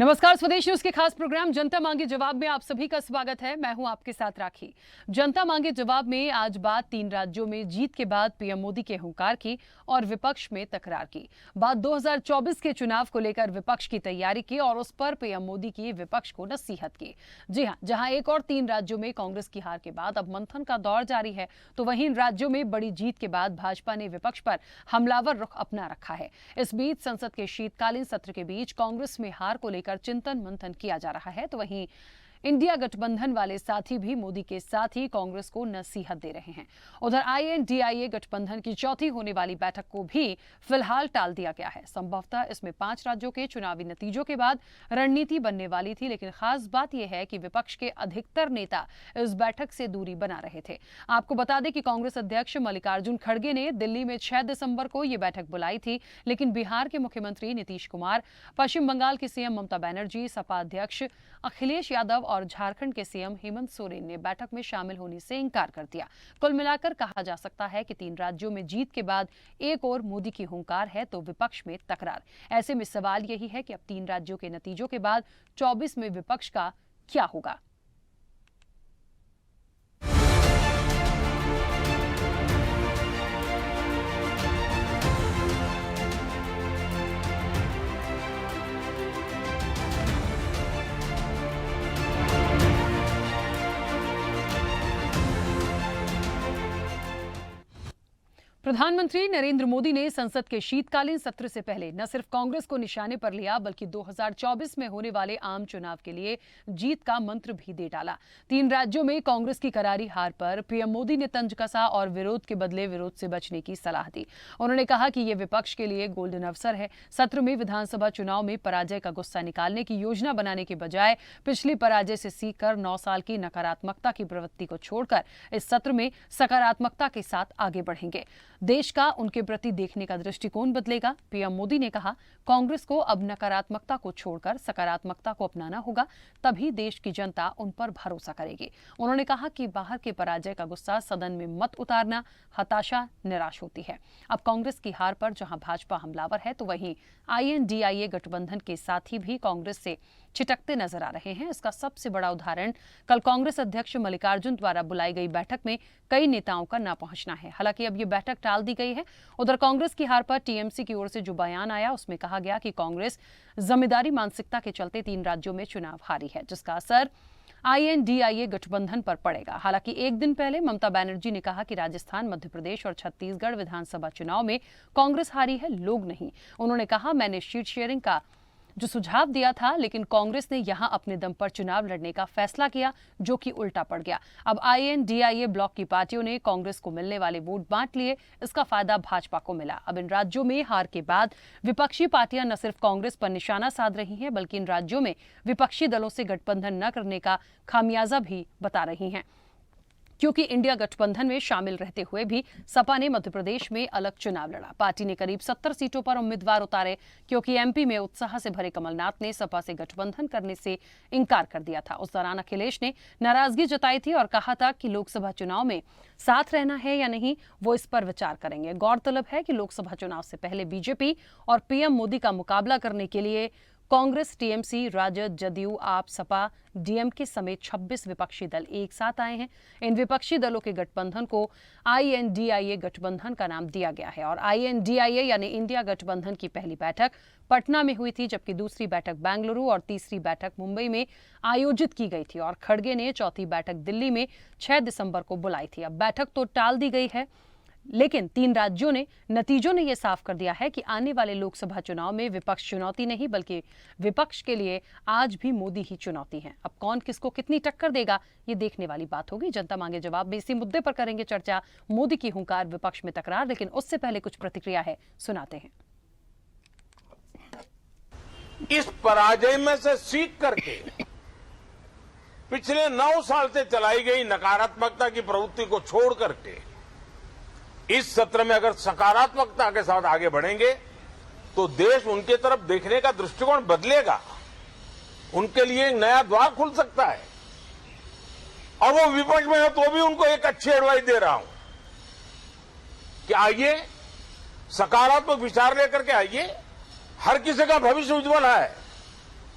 नमस्कार, स्वदेश न्यूज के खास प्रोग्राम जनता मांगे जवाब में आप सभी का स्वागत है। मैं हूं आपके साथ राखी। जनता मांगे जवाब में आज बात 3 राज्यों में जीत के बाद पीएम मोदी के हुंकार की और विपक्ष में तकरार की। बात 2024 के चुनाव को लेकर विपक्ष की तैयारी की और उस पर पीएम मोदी की विपक्ष को नसीहत की। जी हां, जहां एक और 3 राज्यों में कांग्रेस की हार के बाद अब मंथन का दौर जारी है, तो वहीं इन राज्यों में बड़ी जीत के बाद भाजपा ने विपक्ष पर हमलावर रुख अपना रखा है। इस बीच संसद के शीतकालीन सत्र के बीच कांग्रेस में हार को लेकर चिंतन मंथन किया जा रहा है, तो वहीं इंडिया गठबंधन वाले साथी भी मोदी के साथ ही कांग्रेस को नसीहत दे रहे हैं। उधर INDIA गठबंधन की चौथी होने वाली बैठक को भी फिलहाल टाल दिया गया है। संभवतः इसमें 5 राज्यों के चुनावी नतीजों के बाद रणनीति बनने वाली थी, लेकिन खास बात यह है कि विपक्ष के अधिकतर नेता इस बैठक से दूरी बना रहे थे। आपको बता दें कि कांग्रेस अध्यक्ष मल्लिकार्जुन खड़गे ने दिल्ली में 6 दिसंबर को यह बैठक बुलाई थी, लेकिन बिहार के मुख्यमंत्री नीतीश कुमार, पश्चिम बंगाल की सीएम ममता बनर्जी, सपा अध्यक्ष अखिलेश यादव और झारखंड के सीएम हेमंत सोरेन ने बैठक में शामिल होने से इंकार कर दिया। कुल मिलाकर कहा जा सकता है कि 3 राज्यों में जीत के बाद एक और मोदी की हुंकार है तो विपक्ष में तकरार। ऐसे में सवाल यही है कि अब 3 राज्यों के नतीजों के बाद 24 में विपक्ष का क्या होगा। प्रधानमंत्री नरेंद्र मोदी ने संसद के शीतकालीन सत्र से पहले न सिर्फ कांग्रेस को निशाने पर लिया, बल्कि 2024 में होने वाले आम चुनाव के लिए जीत का मंत्र भी दे डाला। 3 राज्यों में कांग्रेस की करारी हार पर पीएम मोदी ने तंज कसा और विरोध के बदले विरोध से बचने की सलाह दी। उन्होंने कहा कि यह विपक्ष के लिए गोल्डन अवसर है। सत्र में विधानसभा चुनाव में पराजय का गुस्सा निकालने की योजना बनाने के बजाय पिछली पराजय से सीखकर 9 साल की नकारात्मकता की प्रवृत्ति को छोड़कर इस सत्र में सकारात्मकता के साथ आगे बढ़ेंगे। देश का उनके प्रति देखने का दृष्टिकोण बदलेगा। पीएम मोदी ने कहा, कांग्रेस को अब नकारात्मकता को छोड़कर सकारात्मकता को अपनाना होगा, तभी देश की जनता उन पर भरोसा करेगी। उन्होंने कहा कि बाहर के पराजय का गुस्सा सदन में मत उतारना, हताशा निराश होती है। अब कांग्रेस की हार पर जहां भाजपा हमलावर है, तो वहीं INDIA गठबंधन के साथी भी कांग्रेस से छिटकते नजर आ रहे हैं। इसका सबसे बड़ा उदाहरण कल कांग्रेस अध्यक्ष मल्लिकार्जुन द्वारा बुलाई गई बैठक में कई नेताओं का न पहुंचना है। हालांकि अब ये बैठक टाल दी गई है। उधर कांग्रेस की हार पर TMC की ओर से जो बयान आया, उसमें कहा गया कि कांग्रेस जमींदारी मानसिकता के चलते 3 राज्यों में चुनाव हारी है, जिसका असर INDIA गठबंधन पर पड़ेगा। हालांकि एक दिन पहले ममता बनर्जी ने कहा कि राजस्थान, मध्य प्रदेश और छत्तीसगढ़ विधानसभा चुनाव में कांग्रेस हारी है, लोग नहीं। उन्होंने कहा, मैंने सीट शेयरिंग का जो सुझाव दिया था, लेकिन कांग्रेस ने यहां अपने दम पर चुनाव लड़ने का फैसला किया, जो कि उल्टा पड़ गया। अब INDIA ब्लॉक की पार्टियों ने कांग्रेस को मिलने वाले वोट बांट लिए। इसका फायदा भाजपा को मिला। अब इन राज्यों में हार के बाद विपक्षी पार्टियां न सिर्फ कांग्रेस पर निशाना साध रही हैं, बल्कि इन राज्यों में विपक्षी दलों से गठबंधन न करने का खामियाजा भी बता रही हैं, क्योंकि इंडिया गठबंधन में शामिल रहते हुए भी सपा ने मध्य प्रदेश में अलग चुनाव लड़ा। पार्टी ने करीब 70 सीटों पर उम्मीदवार उतारे, क्योंकि MP में उत्साह से भरे कमलनाथ ने सपा से गठबंधन करने से इंकार कर दिया था। उस दौरान अखिलेश ने नाराजगी जताई थी और कहा था कि लोकसभा चुनाव में साथ रहना है या नहीं, वो इस पर विचार करेंगे। गौरतलब है कि लोकसभा चुनाव से पहले BJP और PM मोदी का मुकाबला करने के लिए कांग्रेस, TMC, राजद, जदयू, आप, सपा, DMK समेत 26 विपक्षी दल एक साथ आए हैं। इन विपक्षी दलों के गठबंधन को INDIA गठबंधन का नाम दिया गया है और INDIA यानी इंडिया गठबंधन की पहली बैठक पटना में हुई थी, जबकि दूसरी बैठक बेंगलुरु और तीसरी बैठक मुंबई में आयोजित की गई थी और खड़गे ने चौथी बैठक दिल्ली में 6 दिसंबर को बुलाई थी। अब बैठक तो टाल दी गई है, लेकिन 3 राज्यों ने नतीजों ने यह साफ कर दिया है कि आने वाले लोकसभा चुनाव में विपक्ष चुनौती नहीं, बल्कि विपक्ष के लिए आज भी मोदी ही चुनौती है। अब कौन किसको कितनी टक्कर देगा, ये देखने वाली बात होगी। जनता मांगे जवाब में इसी मुद्दे पर करेंगे चर्चा। मोदी की हुंकार, विपक्ष में तकरार, लेकिन उससे पहले कुछ प्रतिक्रिया है, सुनाते हैं। इस पराजय में से सीख करके पिछले 9 साल से चलाई गई नकारात्मकता की प्रवृत्ति को छोड़ करके इस सत्र में अगर सकारात्मकता के साथ आगे बढ़ेंगे तो देश उनके तरफ देखने का दृष्टिकोण बदलेगा। उनके लिए एक नया द्वार खुल सकता है और वो विपक्ष में है तो भी उनको एक अच्छी एडवाइस दे रहा हूं कि आइए, सकारात्मक विचार लेकर के आइए। हर किसी का भविष्य उज्जवल है।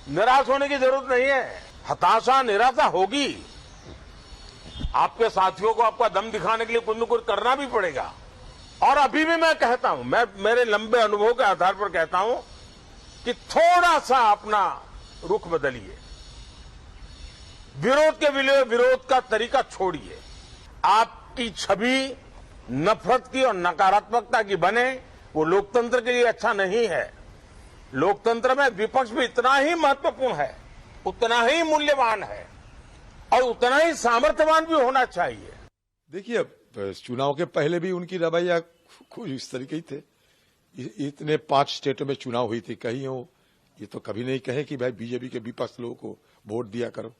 निराश होने की जरूरत नहीं है। हताशा निराशा होगी, आपके साथियों को आपका दम दिखाने के लिए कुछ न कुछ करना भी पड़ेगा। और अभी भी मैं कहता हूं, मैं मेरे लंबे अनुभव के आधार पर कहता हूं कि थोड़ा सा अपना रुख बदलिए, विरोध के लिए विरोध का तरीका छोड़िए। आपकी छवि नफरत की और नकारात्मकता की बने, वो लोकतंत्र के लिए अच्छा नहीं है। लोकतंत्र में विपक्ष भी इतना ही महत्वपूर्ण है, उतना ही मूल्यवान है और उतना ही सामर्थ्यवान भी होना चाहिए। देखिए, अब चुनाव के पहले भी उनकी रवैया कुछ इस तरीके ही थे। इतने 5 स्टेटों में चुनाव हुई थी, कहीं हो ये तो कभी नहीं कहे कि भाई बीजेपी के विपक्ष लोगों को वोट दिया करो,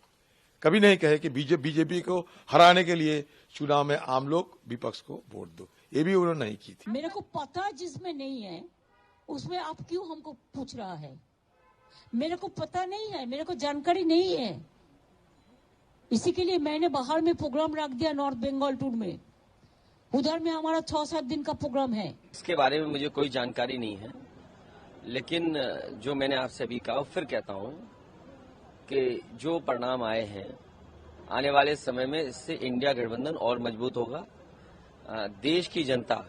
कभी नहीं कहे कि बीजेपी को हराने के लिए चुनाव में आम लोग विपक्ष को वोट दो, ये भी उन्होंने नहीं की थी। मेरे को पता जिसमें नहीं है उसमें आप क्यों हमको पूछ रहा है? मेरे को पता नहीं है, मेरे को जानकारी नहीं है, इसी के लिए मैंने बाहर में प्रोग्राम रख दिया नॉर्थ बंगाल टूर में। उधर में हमारा 6-7 दिन का प्रोग्राम है। इसके बारे में मुझे कोई जानकारी नहीं है, लेकिन जो मैंने आपसे अभी कहा फिर कहता हूं कि जो परिणाम आए हैं आने वाले समय में इससे इंडिया गठबंधन और मजबूत होगा। देश की जनता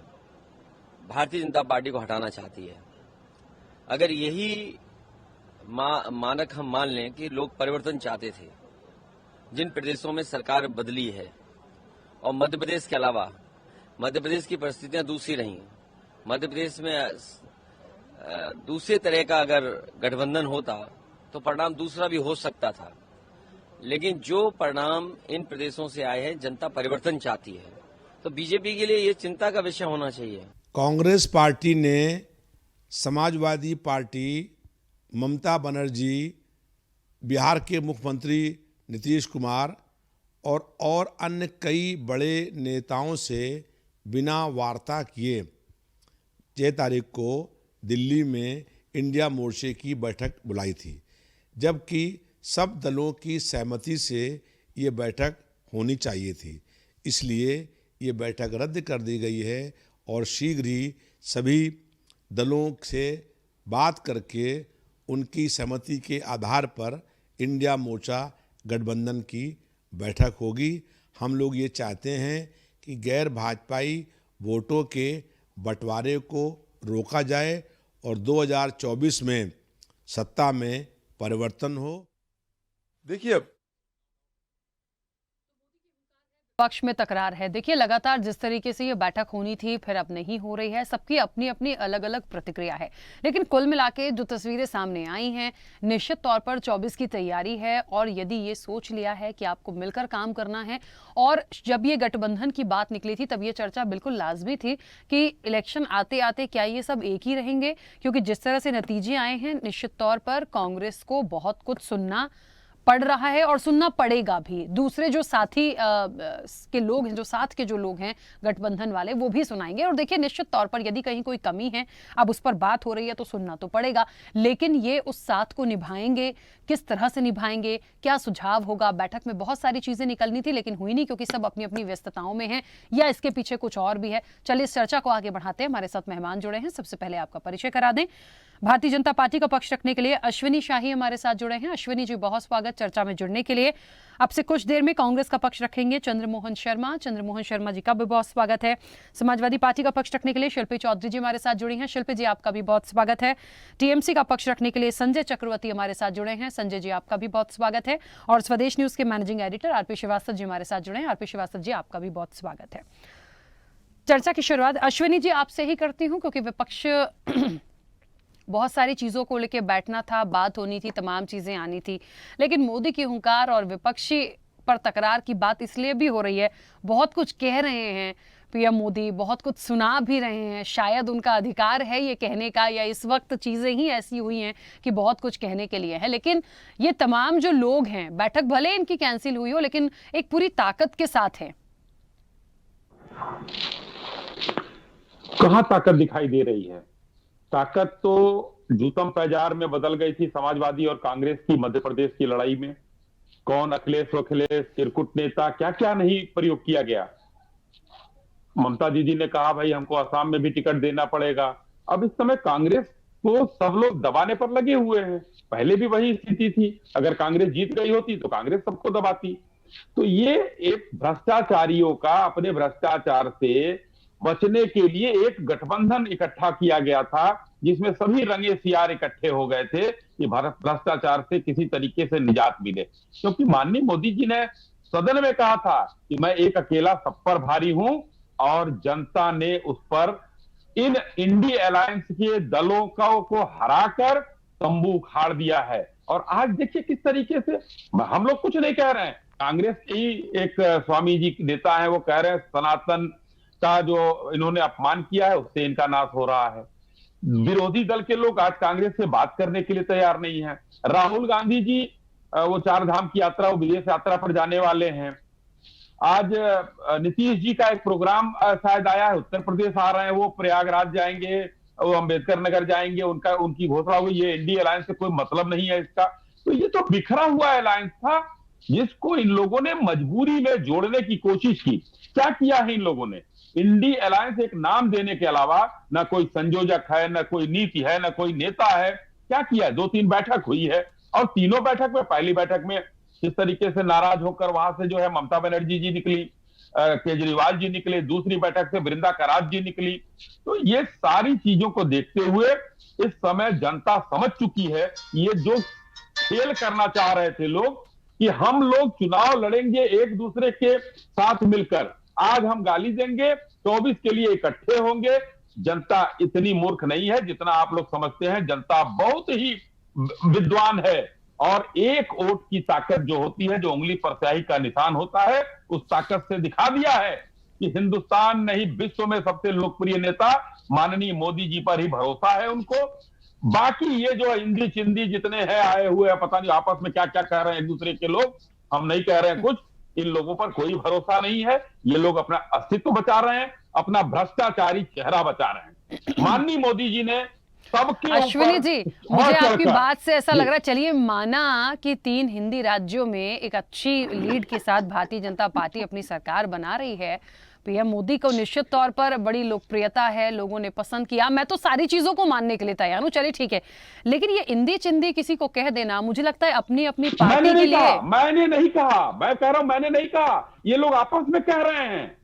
भारतीय जनता पार्टी को हटाना चाहती है। अगर यही मानक हम मान लें कि लोग परिवर्तन चाहते थे, जिन प्रदेशों में सरकार बदली है और मध्य प्रदेश के अलावा मध्य प्रदेश की परिस्थितियां दूसरी रही, मध्य प्रदेश में दूसरे तरह का अगर गठबंधन होता तो परिणाम दूसरा भी हो सकता था। लेकिन जो परिणाम इन प्रदेशों से आए हैं, जनता परिवर्तन चाहती है, तो बीजेपी के लिए ये चिंता का विषय होना चाहिए। कांग्रेस पार्टी ने समाजवादी पार्टी, ममता बनर्जी, बिहार के मुख्यमंत्री नीतीश कुमार और अन्य कई बड़े नेताओं से बिना वार्ता किए 6 तारीख को दिल्ली में इंडिया मोर्चे की बैठक बुलाई थी, जबकि सब दलों की सहमति से ये बैठक होनी चाहिए थी। इसलिए ये बैठक रद्द कर दी गई है और शीघ्र ही सभी दलों से बात करके उनकी सहमति के आधार पर इंडिया मोर्चा गठबंधन की बैठक होगी। हम लोग ये चाहते हैं कि गैर भाजपाई वोटों के बंटवारे को रोका जाए और 2024 में सत्ता में परिवर्तन हो। देखिए, पक्ष में तकरार है। देखिए, लगातार जिस तरीके से ये बैठक होनी थी फिर अब नहीं हो रही है, सबकी अपनी अपनी अलग अलग प्रतिक्रिया है। लेकिन कुल मिला के जो तस्वीरें सामने आई हैं, निश्चित तौर पर 24 की तैयारी है और यदि ये सोच लिया है कि आपको मिलकर काम करना है, और जब ये गठबंधन की बात निकली थी तब ये चर्चा बिल्कुल लाजमी थी कि इलेक्शन आते आते क्या ये सब एक ही रहेंगे, क्योंकि जिस तरह से नतीजे आए हैं निश्चित तौर पर कांग्रेस को बहुत कुछ सुनना पड़ रहा है और सुनना पड़ेगा भी। दूसरे जो साथी के लोग हैं, जो साथ के जो लोग हैं गठबंधन वाले, वो भी सुनाएंगे। और देखिए, निश्चित तौर पर यदि कहीं कोई कमी है, अब उस पर बात हो रही है तो सुनना तो पड़ेगा, लेकिन ये उस साथ को निभाएंगे, किस तरह से निभाएंगे, क्या सुझाव होगा। बैठक में बहुत सारी चीजें निकलनी थी लेकिन हुई नहीं, क्योंकि सब अपनी अपनी व्यस्तताओं में हैं, या इसके पीछे कुछ और भी है। चलिए इस चर्चा को आगे बढ़ाते हैं। हमारे साथ मेहमान जुड़े हैं, सबसे पहले आपका परिचय करा दें। भारतीय जनता पार्टी का पक्ष रखने के लिए अश्विनी शाही हमारे साथ जुड़े हैं। अश्विनी जी, बहुत स्वागत चर्चा में जुड़ने के लिए। अब से कुछ देर में कांग्रेस का पक्ष रखेंगे चंद्रमोहन शर्मा। चंद्रमोहन शर्मा जी का भी बहुत स्वागत है। समाजवादी पार्टी का पक्ष रखने के लिए शिल्पी चौधरी जी हमारे साथ जुड़ी हैं। शिल्पी जी, आपका भी बहुत स्वागत है। टीएमसी का पक्ष रखने के लिए संजय चक्रवर्ती हमारे साथ जुड़े हैं। संजय जी, आपका भी बहुत स्वागत है। और स्वदेश न्यूज के managing editor RP Srivastava ji हमारे साथ जुड़े हैं। आरपी श्रीवास्तव जी, आपका भी बहुत स्वागत है। चर्चा की शुरुआत अश्विनी जी आपसे ही करती हूँ, क्योंकि विपक्ष बहुत सारी चीजों को लेकर बैठना था, बात होनी थी, तमाम चीजें आनी थी, लेकिन मोदी की हुंकार और विपक्षी पर तकरार की बात इसलिए भी हो रही है, बहुत कुछ कह रहे हैं पीएम मोदी, बहुत कुछ सुना भी रहे हैं, शायद उनका अधिकार है ये कहने का, या इस वक्त चीजें ही ऐसी हुई हैं कि बहुत कुछ कहने के लिए है। लेकिन ये तमाम जो लोग हैं, बैठक भले इनकी कैंसिल हुई हो लेकिन एक पूरी ताकत के साथ है। कहां ताकत दिखाई दे रही है? ताकत तो जूतम पैजार में बदल गई थी समाजवादी और कांग्रेस की मध्य प्रदेश की लड़ाई में। कौन अखिलेश वखिलेश, चिरकुट नेता, क्या क्या नहीं प्रयोग किया गया। ममता दीदी ने कहा भाई हमको असम में भी टिकट देना पड़ेगा। अब इस समय कांग्रेस उसको सब लोग दबाने पर लगे हुए हैं। पहले भी वही स्थिति थी, अगर कांग्रेस जीत गई होती तो कांग्रेस सबको दबाती। तो ये एक भ्रष्टाचारियों का अपने भ्रष्टाचार से बचने के लिए एक गठबंधन इकट्ठा किया गया था, जिसमें सभी रंगे सियार इकट्ठे हो गए थे कि भारत भ्रष्टाचार से किसी तरीके से निजात मिले। क्योंकि माननीय मोदी जी ने सदन में कहा था कि मैं एक अकेला सब पर भारी हूं, और जनता ने उस पर इन इंडी अलायंस के दलों को हराकर तंबू उखाड़ दिया है। और आज देखिए किस तरीके से, हम लोग कुछ नहीं कह रहे हैं, कांग्रेस के ही एक स्वामी जी नेता है, वो कह रहे हैं सनातन का जो इन्होंने अपमान किया है उससे इनका नाश हो रहा है। विरोधी दल के लोग आज कांग्रेस से बात करने के लिए तैयार नहीं है। राहुल गांधी जी वो 4 धाम की यात्रा, वो विदेश यात्रा पर जाने वाले हैं। आज नीतीश जी का एक प्रोग्राम शायद आया है, उत्तर प्रदेश आ रहे हैं, वो प्रयागराज जाएंगे, वो अंबेडकर नगर जाएंगे, उनकी घोषणा हुई। ये इंडी अलायंस से कोई मतलब नहीं है इसका। तो ये तो बिखरा हुआ अलायंस था, जिसको इन लोगों ने मजबूरी में जोड़ने की कोशिश की। क्या किया है इन लोगों ने? इंडी अलायंस एक नाम देने के अलावा ना कोई संयोजक है, ना कोई नीति है, ना कोई नेता है। क्या किया? 2-3 बैठक हुई है, और तीनों बैठक में, पहली बैठक में किस तरीके से नाराज होकर वहां से जो है ममता बनर्जी जी निकली, केजरीवाल जी निकले, दूसरी बैठक से वृंदा करात जी निकली। तो ये सारी चीजों को देखते हुए इस समय जनता समझ चुकी है, ये जो खेल करना चाह रहे थे लोग कि हम लोग चुनाव लड़ेंगे एक दूसरे के साथ मिलकर, आज हम गाली देंगे, 24 के लिए इकट्ठे होंगे। जनता इतनी मूर्ख नहीं है जितना आप लोग समझते हैं। जनता बहुत ही विद्वान है, और एक वोट की ताकत जो होती है, जो उंगली पर स्याही का निशान होता है, उस ताकत से दिखा दिया है कि हिंदुस्तान नहीं विश्व में सबसे लोकप्रिय नेता माननीय मोदी जी पर ही भरोसा है उनको। बाकी ये जो इंदी चिंदी जितने हैं आए हुए हैं, पता नहीं आपस में क्या क्या कह रहे हैं एक दूसरे के लोग, हम नहीं कह रहे हैं कुछ। इन लोगों पर कोई भरोसा नहीं है। ये लोग अपना अस्तित्व बचा रहे हैं, अपना भ्रष्टाचारी चेहरा बचा रहे हैं। माननीय मोदी जी ने सबके अश्विनी जी, मुझे आपकी बात से ऐसा लग रहा है, चलिए माना कि 3 हिंदी राज्यों में एक अच्छी लीड के साथ भारतीय जनता पार्टी अपनी सरकार बना रही है, पीएम मोदी को निश्चित तौर पर बड़ी लोकप्रियता है, लोगों ने पसंद किया, मैं तो सारी चीजों को मानने के लिए तैयार हूं, चलिए ठीक है। लेकिन ये इंदी चिंदी किसी को कह देना, मुझे लगता है अपनी अपनी पार्टी के लिए। मैंने नहीं कहा, मैं कह रहा हूं मैंने नहीं कहा, ये लोग आपस में कह रहे हैं।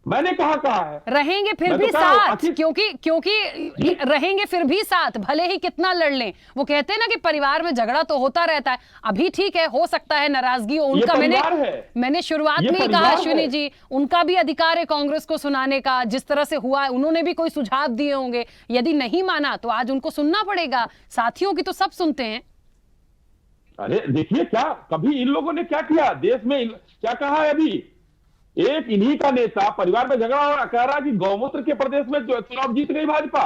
मैंने कहा है रहेंगे फिर भी साथ, क्योंकि रहेंगे फिर भी साथ, भले ही कितना लड़ लें। वो कहते हैं ना कि परिवार में झगड़ा तो होता रहता है, अभी ठीक है, हो सकता है नाराजगी हो उनका। मैंने शुरुआत में ही कहा अश्विनी जी, उनका भी अधिकार है कांग्रेस को सुनाने का, जिस तरह से हुआ उन्होंने भी कोई सुझाव दिए होंगे। यदि नहीं माना तो आज उनको सुनना पड़ेगा, साथियों की तो सब सुनते हैं। अरे देखिए, क्या कभी इन लोगों ने क्या किया देश में, क्या कहा है? अभी एक इन्हीं का नेता परिवार में झगड़ा हो रहा, कह रहा कि गौमूत्र के प्रदेश में जो चुनाव जीत गई भाजपा,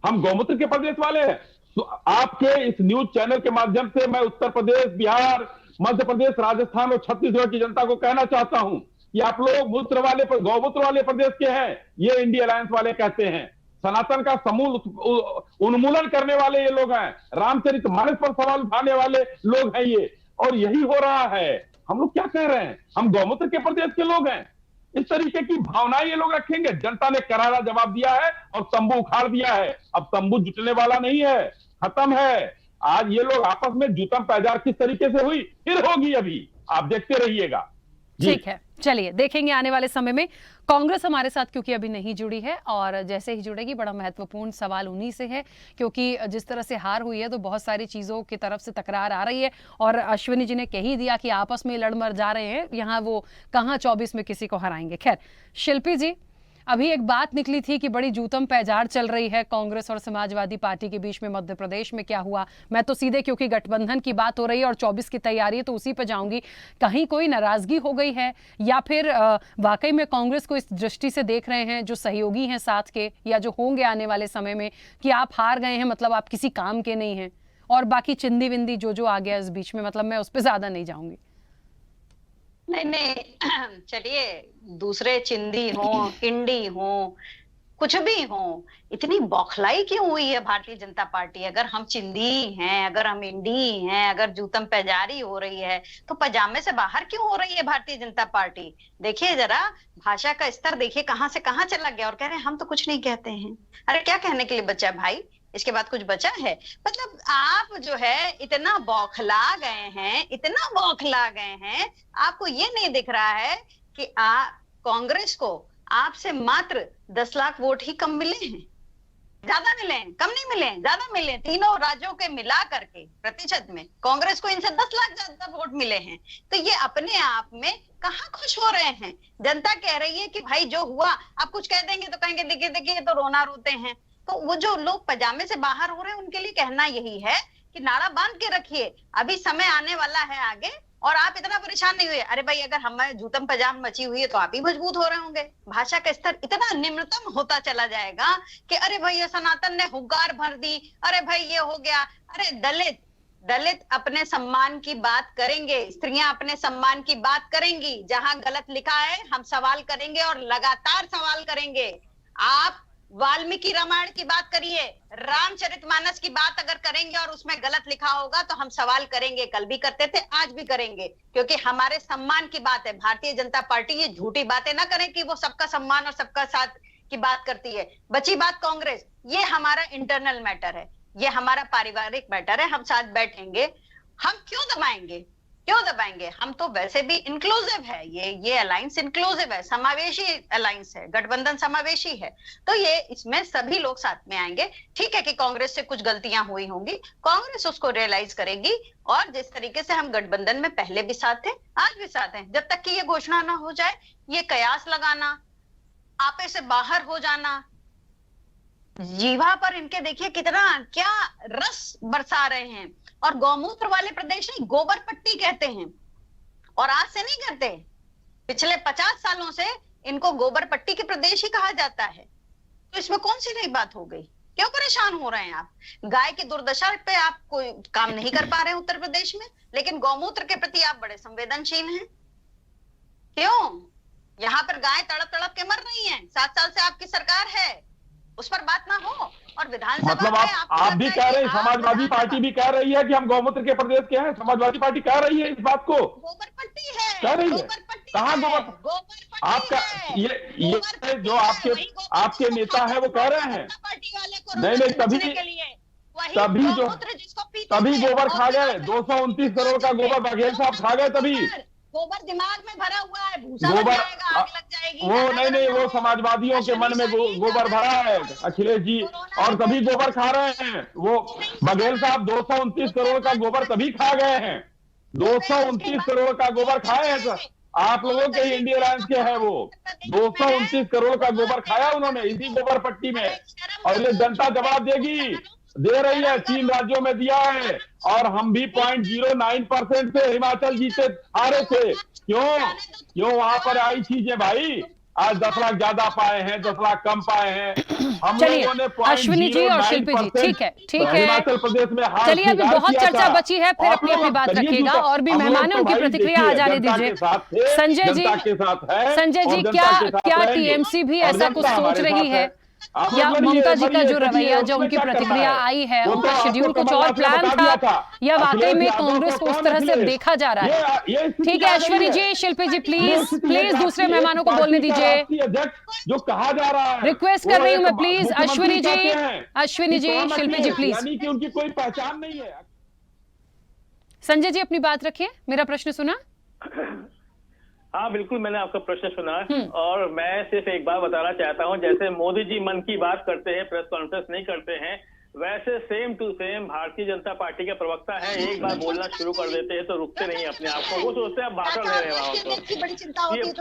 हम गौमूत्र के प्रदेश वाले हैं। तो आपके इस न्यूज चैनल के माध्यम से मैं उत्तर प्रदेश, बिहार, मध्य प्रदेश, राजस्थान और छत्तीसगढ़ की जनता को कहना चाहता हूं कि आप लोग गौमूत्र वाले प्रदेश के हैं, ये इंडी अलायंस वाले कहते हैं। सनातन का समूल उन्मूलन करने वाले ये लोग हैं, रामचरितमानस पर सवाल उठाने वाले लोग हैं ये, और यही हो रहा है। हम लोग क्या कह रहे हैं? हम गौमूत्र के प्रदेश के लोग हैं। इस तरीके की भावनाएं ये लोग रखेंगे। जनता ने करारा जवाब दिया है और तंबू उखाड़ दिया है। अब तंबू जुटने वाला नहीं है, खत्म है। आज ये लोग आपस में जूतम पैजार किस तरीके से हुई, फिर होगी, अभी आप देखते रहिएगा। ठीक है, चलिए देखेंगे आने वाले समय में। कांग्रेस हमारे साथ क्योंकि अभी नहीं जुड़ी है, और जैसे ही जुड़ेगी बड़ा महत्वपूर्ण सवाल उन्हीं से है, क्योंकि जिस तरह से हार हुई है तो बहुत सारी चीज़ों की तरफ से तकरार आ रही है। और अश्विनी जी ने कह ही दिया कि आपस में लड़ मर जा रहे हैं, यहाँ वो कहाँ 24 में किसी को हराएंगे। खैर शिल्पी जी, अभी एक बात निकली थी कि बड़ी जूतम पैजार चल रही है कांग्रेस और समाजवादी पार्टी के बीच में। मध्य प्रदेश में क्या हुआ, मैं तो सीधे क्योंकि गठबंधन की बात हो रही है और 24 की तैयारी है तो उसी पे जाऊंगी। कहीं कोई नाराजगी हो गई है, या फिर वाकई में कांग्रेस को इस दृष्टि से देख रहे हैं जो सहयोगी हैं साथ के, या जो होंगे आने वाले समय में, कि आप हार गए हैं मतलब आप किसी काम के नहीं हैं, और बाकी चिंदी विंदी जो आ गया इस बीच में, मतलब मैं उस पर ज्यादा नहीं जाऊंगी। नहीं, चलिए, दूसरे चिंदी हो, इंडी हो, कुछ भी हो, इतनी बौखलाई क्यों हुई है भारतीय जनता पार्टी? अगर हम चिंदी हैं, अगर हम इंडी हैं, अगर जूतम पैजारी हो रही है, तो पजामे से बाहर क्यों हो रही है भारतीय जनता पार्टी? देखिए जरा, भाषा का स्तर देखिए कहां से कहां चला गया, और कह रहे हैं हम तो कुछ नहीं कहते हैं। अरे क्या कहने के लिए बचा है भाई? इसके बाद कुछ बचा है? मतलब आप जो है इतना बौखला गए हैं, इतना बौखला गए हैं, आपको ये नहीं दिख रहा है कि कांग्रेस को आपसे मात्र 10 लाख वोट ही कम मिले हैं। ज्यादा मिले हैं, कम नहीं मिले हैं, ज्यादा मिले हैं। तीनों राज्यों के मिला करके प्रतिशत में कांग्रेस को इनसे 10 लाख ज्यादा वोट मिले हैं। तो ये अपने आप में कहाँ खुश हो रहे हैं? जनता कह रही है कि भाई जो हुआ, आप कुछ कह देंगे तो कहेंगे देखिए देखिए तो रोना रोते हैं। तो वो जो लोग पजामे से बाहर हो रहे हैं उनके लिए कहना यही है कि नाड़ा बांध के रखिए, अभी समय आने वाला है आगे, और आप इतना परेशान नहीं हुए। अरे भाई अगर हमारे जूतम पजाम मची हुई है तो आप ही मजबूत हो रहे होंगे। भाषा का स्तर इतना निम्नतम होता चला जाएगा कि अरे भाई ये सनातन ने हुंकार भर दी, अरे भाई ये हो गया। अरे दलित अपने सम्मान की बात करेंगे, स्त्रियां अपने सम्मान की बात करेंगी। जहां गलत लिखा है हम सवाल करेंगे और लगातार सवाल करेंगे। आप वाल्मीकि रामायण की बात करिए, रामचरितमानस की बात अगर करेंगे और उसमें गलत लिखा होगा तो हम सवाल करेंगे। कल भी करते थे, आज भी करेंगे, क्योंकि हमारे सम्मान की बात है। भारतीय जनता पार्टी ये झूठी बातें ना करे कि वो सबका सम्मान और सबका साथ की बात करती है। बची बात कांग्रेस, ये हमारा इंटरनल मैटर है, ये हमारा पारिवारिक मैटर है। हम साथ बैठेंगे, हम क्यों दबाएंगे? हम तो वैसे भी इंक्लूसिव है, ये अलायंस इंक्लूसिव है, समावेशी अलायंस है, गठबंधन समावेशी है। तो ये इसमें सभी लोग साथ में आएंगे। ठीक है कि कांग्रेस से कुछ गलतियां हुई होंगी, कांग्रेस उसको रियलाइज करेगी, और जिस तरीके से हम गठबंधन में पहले भी साथ थे, आज भी साथ हैं। जब तक कि ये घोषणा ना हो जाए, ये कयास लगाना, आपे से बाहर हो जाना, जीवा पर इनके देखिए कितना क्या रस बरसा रहे हैं। और गौमूत्र वाले प्रदेश नहीं, गोबर पट्टी कहते हैं, और आज से नहीं करते, पिछले 50 सालों से इनको गोबर पट्टी के प्रदेश ही कहा जाता है। तो इसमें कौन सी नई बात हो गई? क्यों परेशान हो रहे हैं आप? गाय की दुर्दशा पे आप कोई काम नहीं कर पा रहे हैं उत्तर प्रदेश में, लेकिन गौमूत्र के प्रति आप बड़े संवेदनशील हैं। क्यों? यहाँ पर गाय तड़प तड़प के मर रही है, 7 साल से आपकी सरकार है, उस पर बात ना हो। और विधानसभा मतलब आप भी कह रहे हैं, समाजवादी पार्टी भी कह रही है कि हम गौमूत्र के प्रदेश के हैं। समाजवादी पार्टी कह रही है इस बात को, गोबर पट्टी है, कह रही है। कहाँ गोबर? आपका ये जो आपके नेता है वो कह रहे हैं। नहीं, तभी गोबर खा गए, 229 करोड़ का गोबर बघेल साहब खा गए। तभी गोबर दिमाग में भरा हुआ है, भूसा बन जाएगा, आग लग जाएगी। वो नहीं, वो समाजवादियों के मन में गोबर भरा है अखिलेश जी, और तभी गोबर खा रहे हैं। वो बघेल साहब 229 करोड़ का गोबर तभी खा गए हैं, 229 करोड़ का गोबर खाए हैं सर। आप लोगों के इंडिया अलायंस के है वो, 229 करोड़ का गोबर खाया उन्होंने इसी गोबर पट्टी में। और ये जनता जवाब देगी, दे रही है, 3 राज्यों में दिया है, और हम भी 0.09% से हिमाचल जीते हारे थे। क्यों वहां पर आई चीजें भाई? आज 10 लाख ज्यादा पाए हैं, 10 लाख कम पाए हैं हम लोगों ने। अश्विनी जी और शिल्पी जी, ठीक है हिमाचल प्रदेश में हार। चलिए, अभी बहुत चर्चा बची है, फिर अपनी बात रखिएगा, और भी मेहमान है, उनकी प्रतिक्रिया आ जाने दीजिए। संजय जी, क्या टीएमसी भी ऐसा कुछ सोच रही है, या ममता जी का जो रवैया, जो उनकी प्रतिक्रिया आई है, उनका शेड्यूल कुछ और प्लान था, या वाकई में कांग्रेस को उस तरह से देखा जा रहा है? ठीक है अश्विनी जी, शिल्पी जी, प्लीज दूसरे मेहमानों को बोलने दीजिए। जो कहा जा रहा है, रिक्वेस्ट कर रही हूँ मैं, प्लीज अश्विनी जी, शिल्पी जी, प्लीज। यानी कि उनकी कोई पहचान नहीं है। संजय जी अपनी बात रखिए, मेरा प्रश्न सुना? हाँ बिल्कुल, मैंने आपका प्रश्न सुना, और मैं सिर्फ एक बात बताना चाहता हूँ, जैसे मोदी जी मन की बात करते हैं, प्रेस कॉन्फ्रेंस नहीं करते हैं, वैसे same to same Bharatiya Janata party के प्रवक्ता हैं, एक बार बोलना शुरू कर देते हैं तो रुकते नहीं अपने आप को। वो सोचते हैं भाषण दे रहे हैं,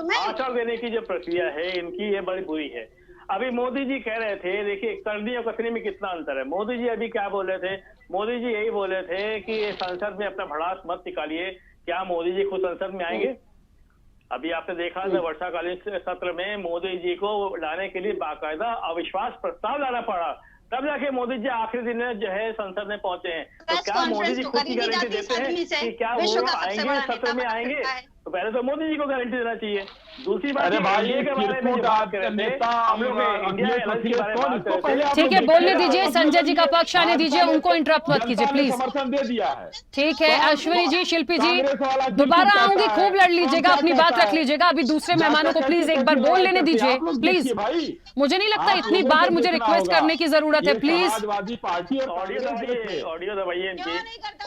भाषण देने की जो प्रक्रिया है इनकी, ये बड़ी बुरी है। अभी मोदी जी कह रहे थे, देखिए करनी और कथनी में कितना अंतर है। मोदी जी अभी क्या बोले थे? मोदी जी यही बोले थे कि संसद में अपना भड़ास मत निकालिए। क्या मोदी जी खुद संसद में आएंगे? अभी आपने देखा था वर्षाकालीन सत्र में मोदी जी को लाने के लिए बाकायदा अविश्वास प्रस्ताव लाना पड़ा, तब जाके मोदी जी आखिरी दिन में जो है संसद में पहुंचे हैं। तो क्या मोदी जी खुद की गारंटी देते हैं कि क्या वो आएंगे, सत्र में आएंगे? तो पहले तो मोदी जी को गारंटी देना चाहिए। दूसरी बात अरे भाई, इंडिया के बारे में जो बात कर रहे थे, हम लोग इंडिया अलायंस के बारे में बात कर रहे थे। ठीक है, बोलने दीजिए, संजय जी का पक्ष आने दीजिए, उनको इंटरप्ट मत कीजिए प्लीज। समर्थन दे दिया है। ठीक है, अश्विनी जी, शिल्पी जी, दोबारा आऊंगी, खूब लड़ लीजिएगा, अपनी बात रख लीजिएगा। अभी दूसरे मेहमानों को प्लीज एक बार बोल लेने दीजिए प्लीज। मुझे नहीं लगता इतनी बार मुझे रिक्वेस्ट करने की जरूरत है, प्लीज। समाजवादी पार्टी और ऑडियो दबाइए इनकी,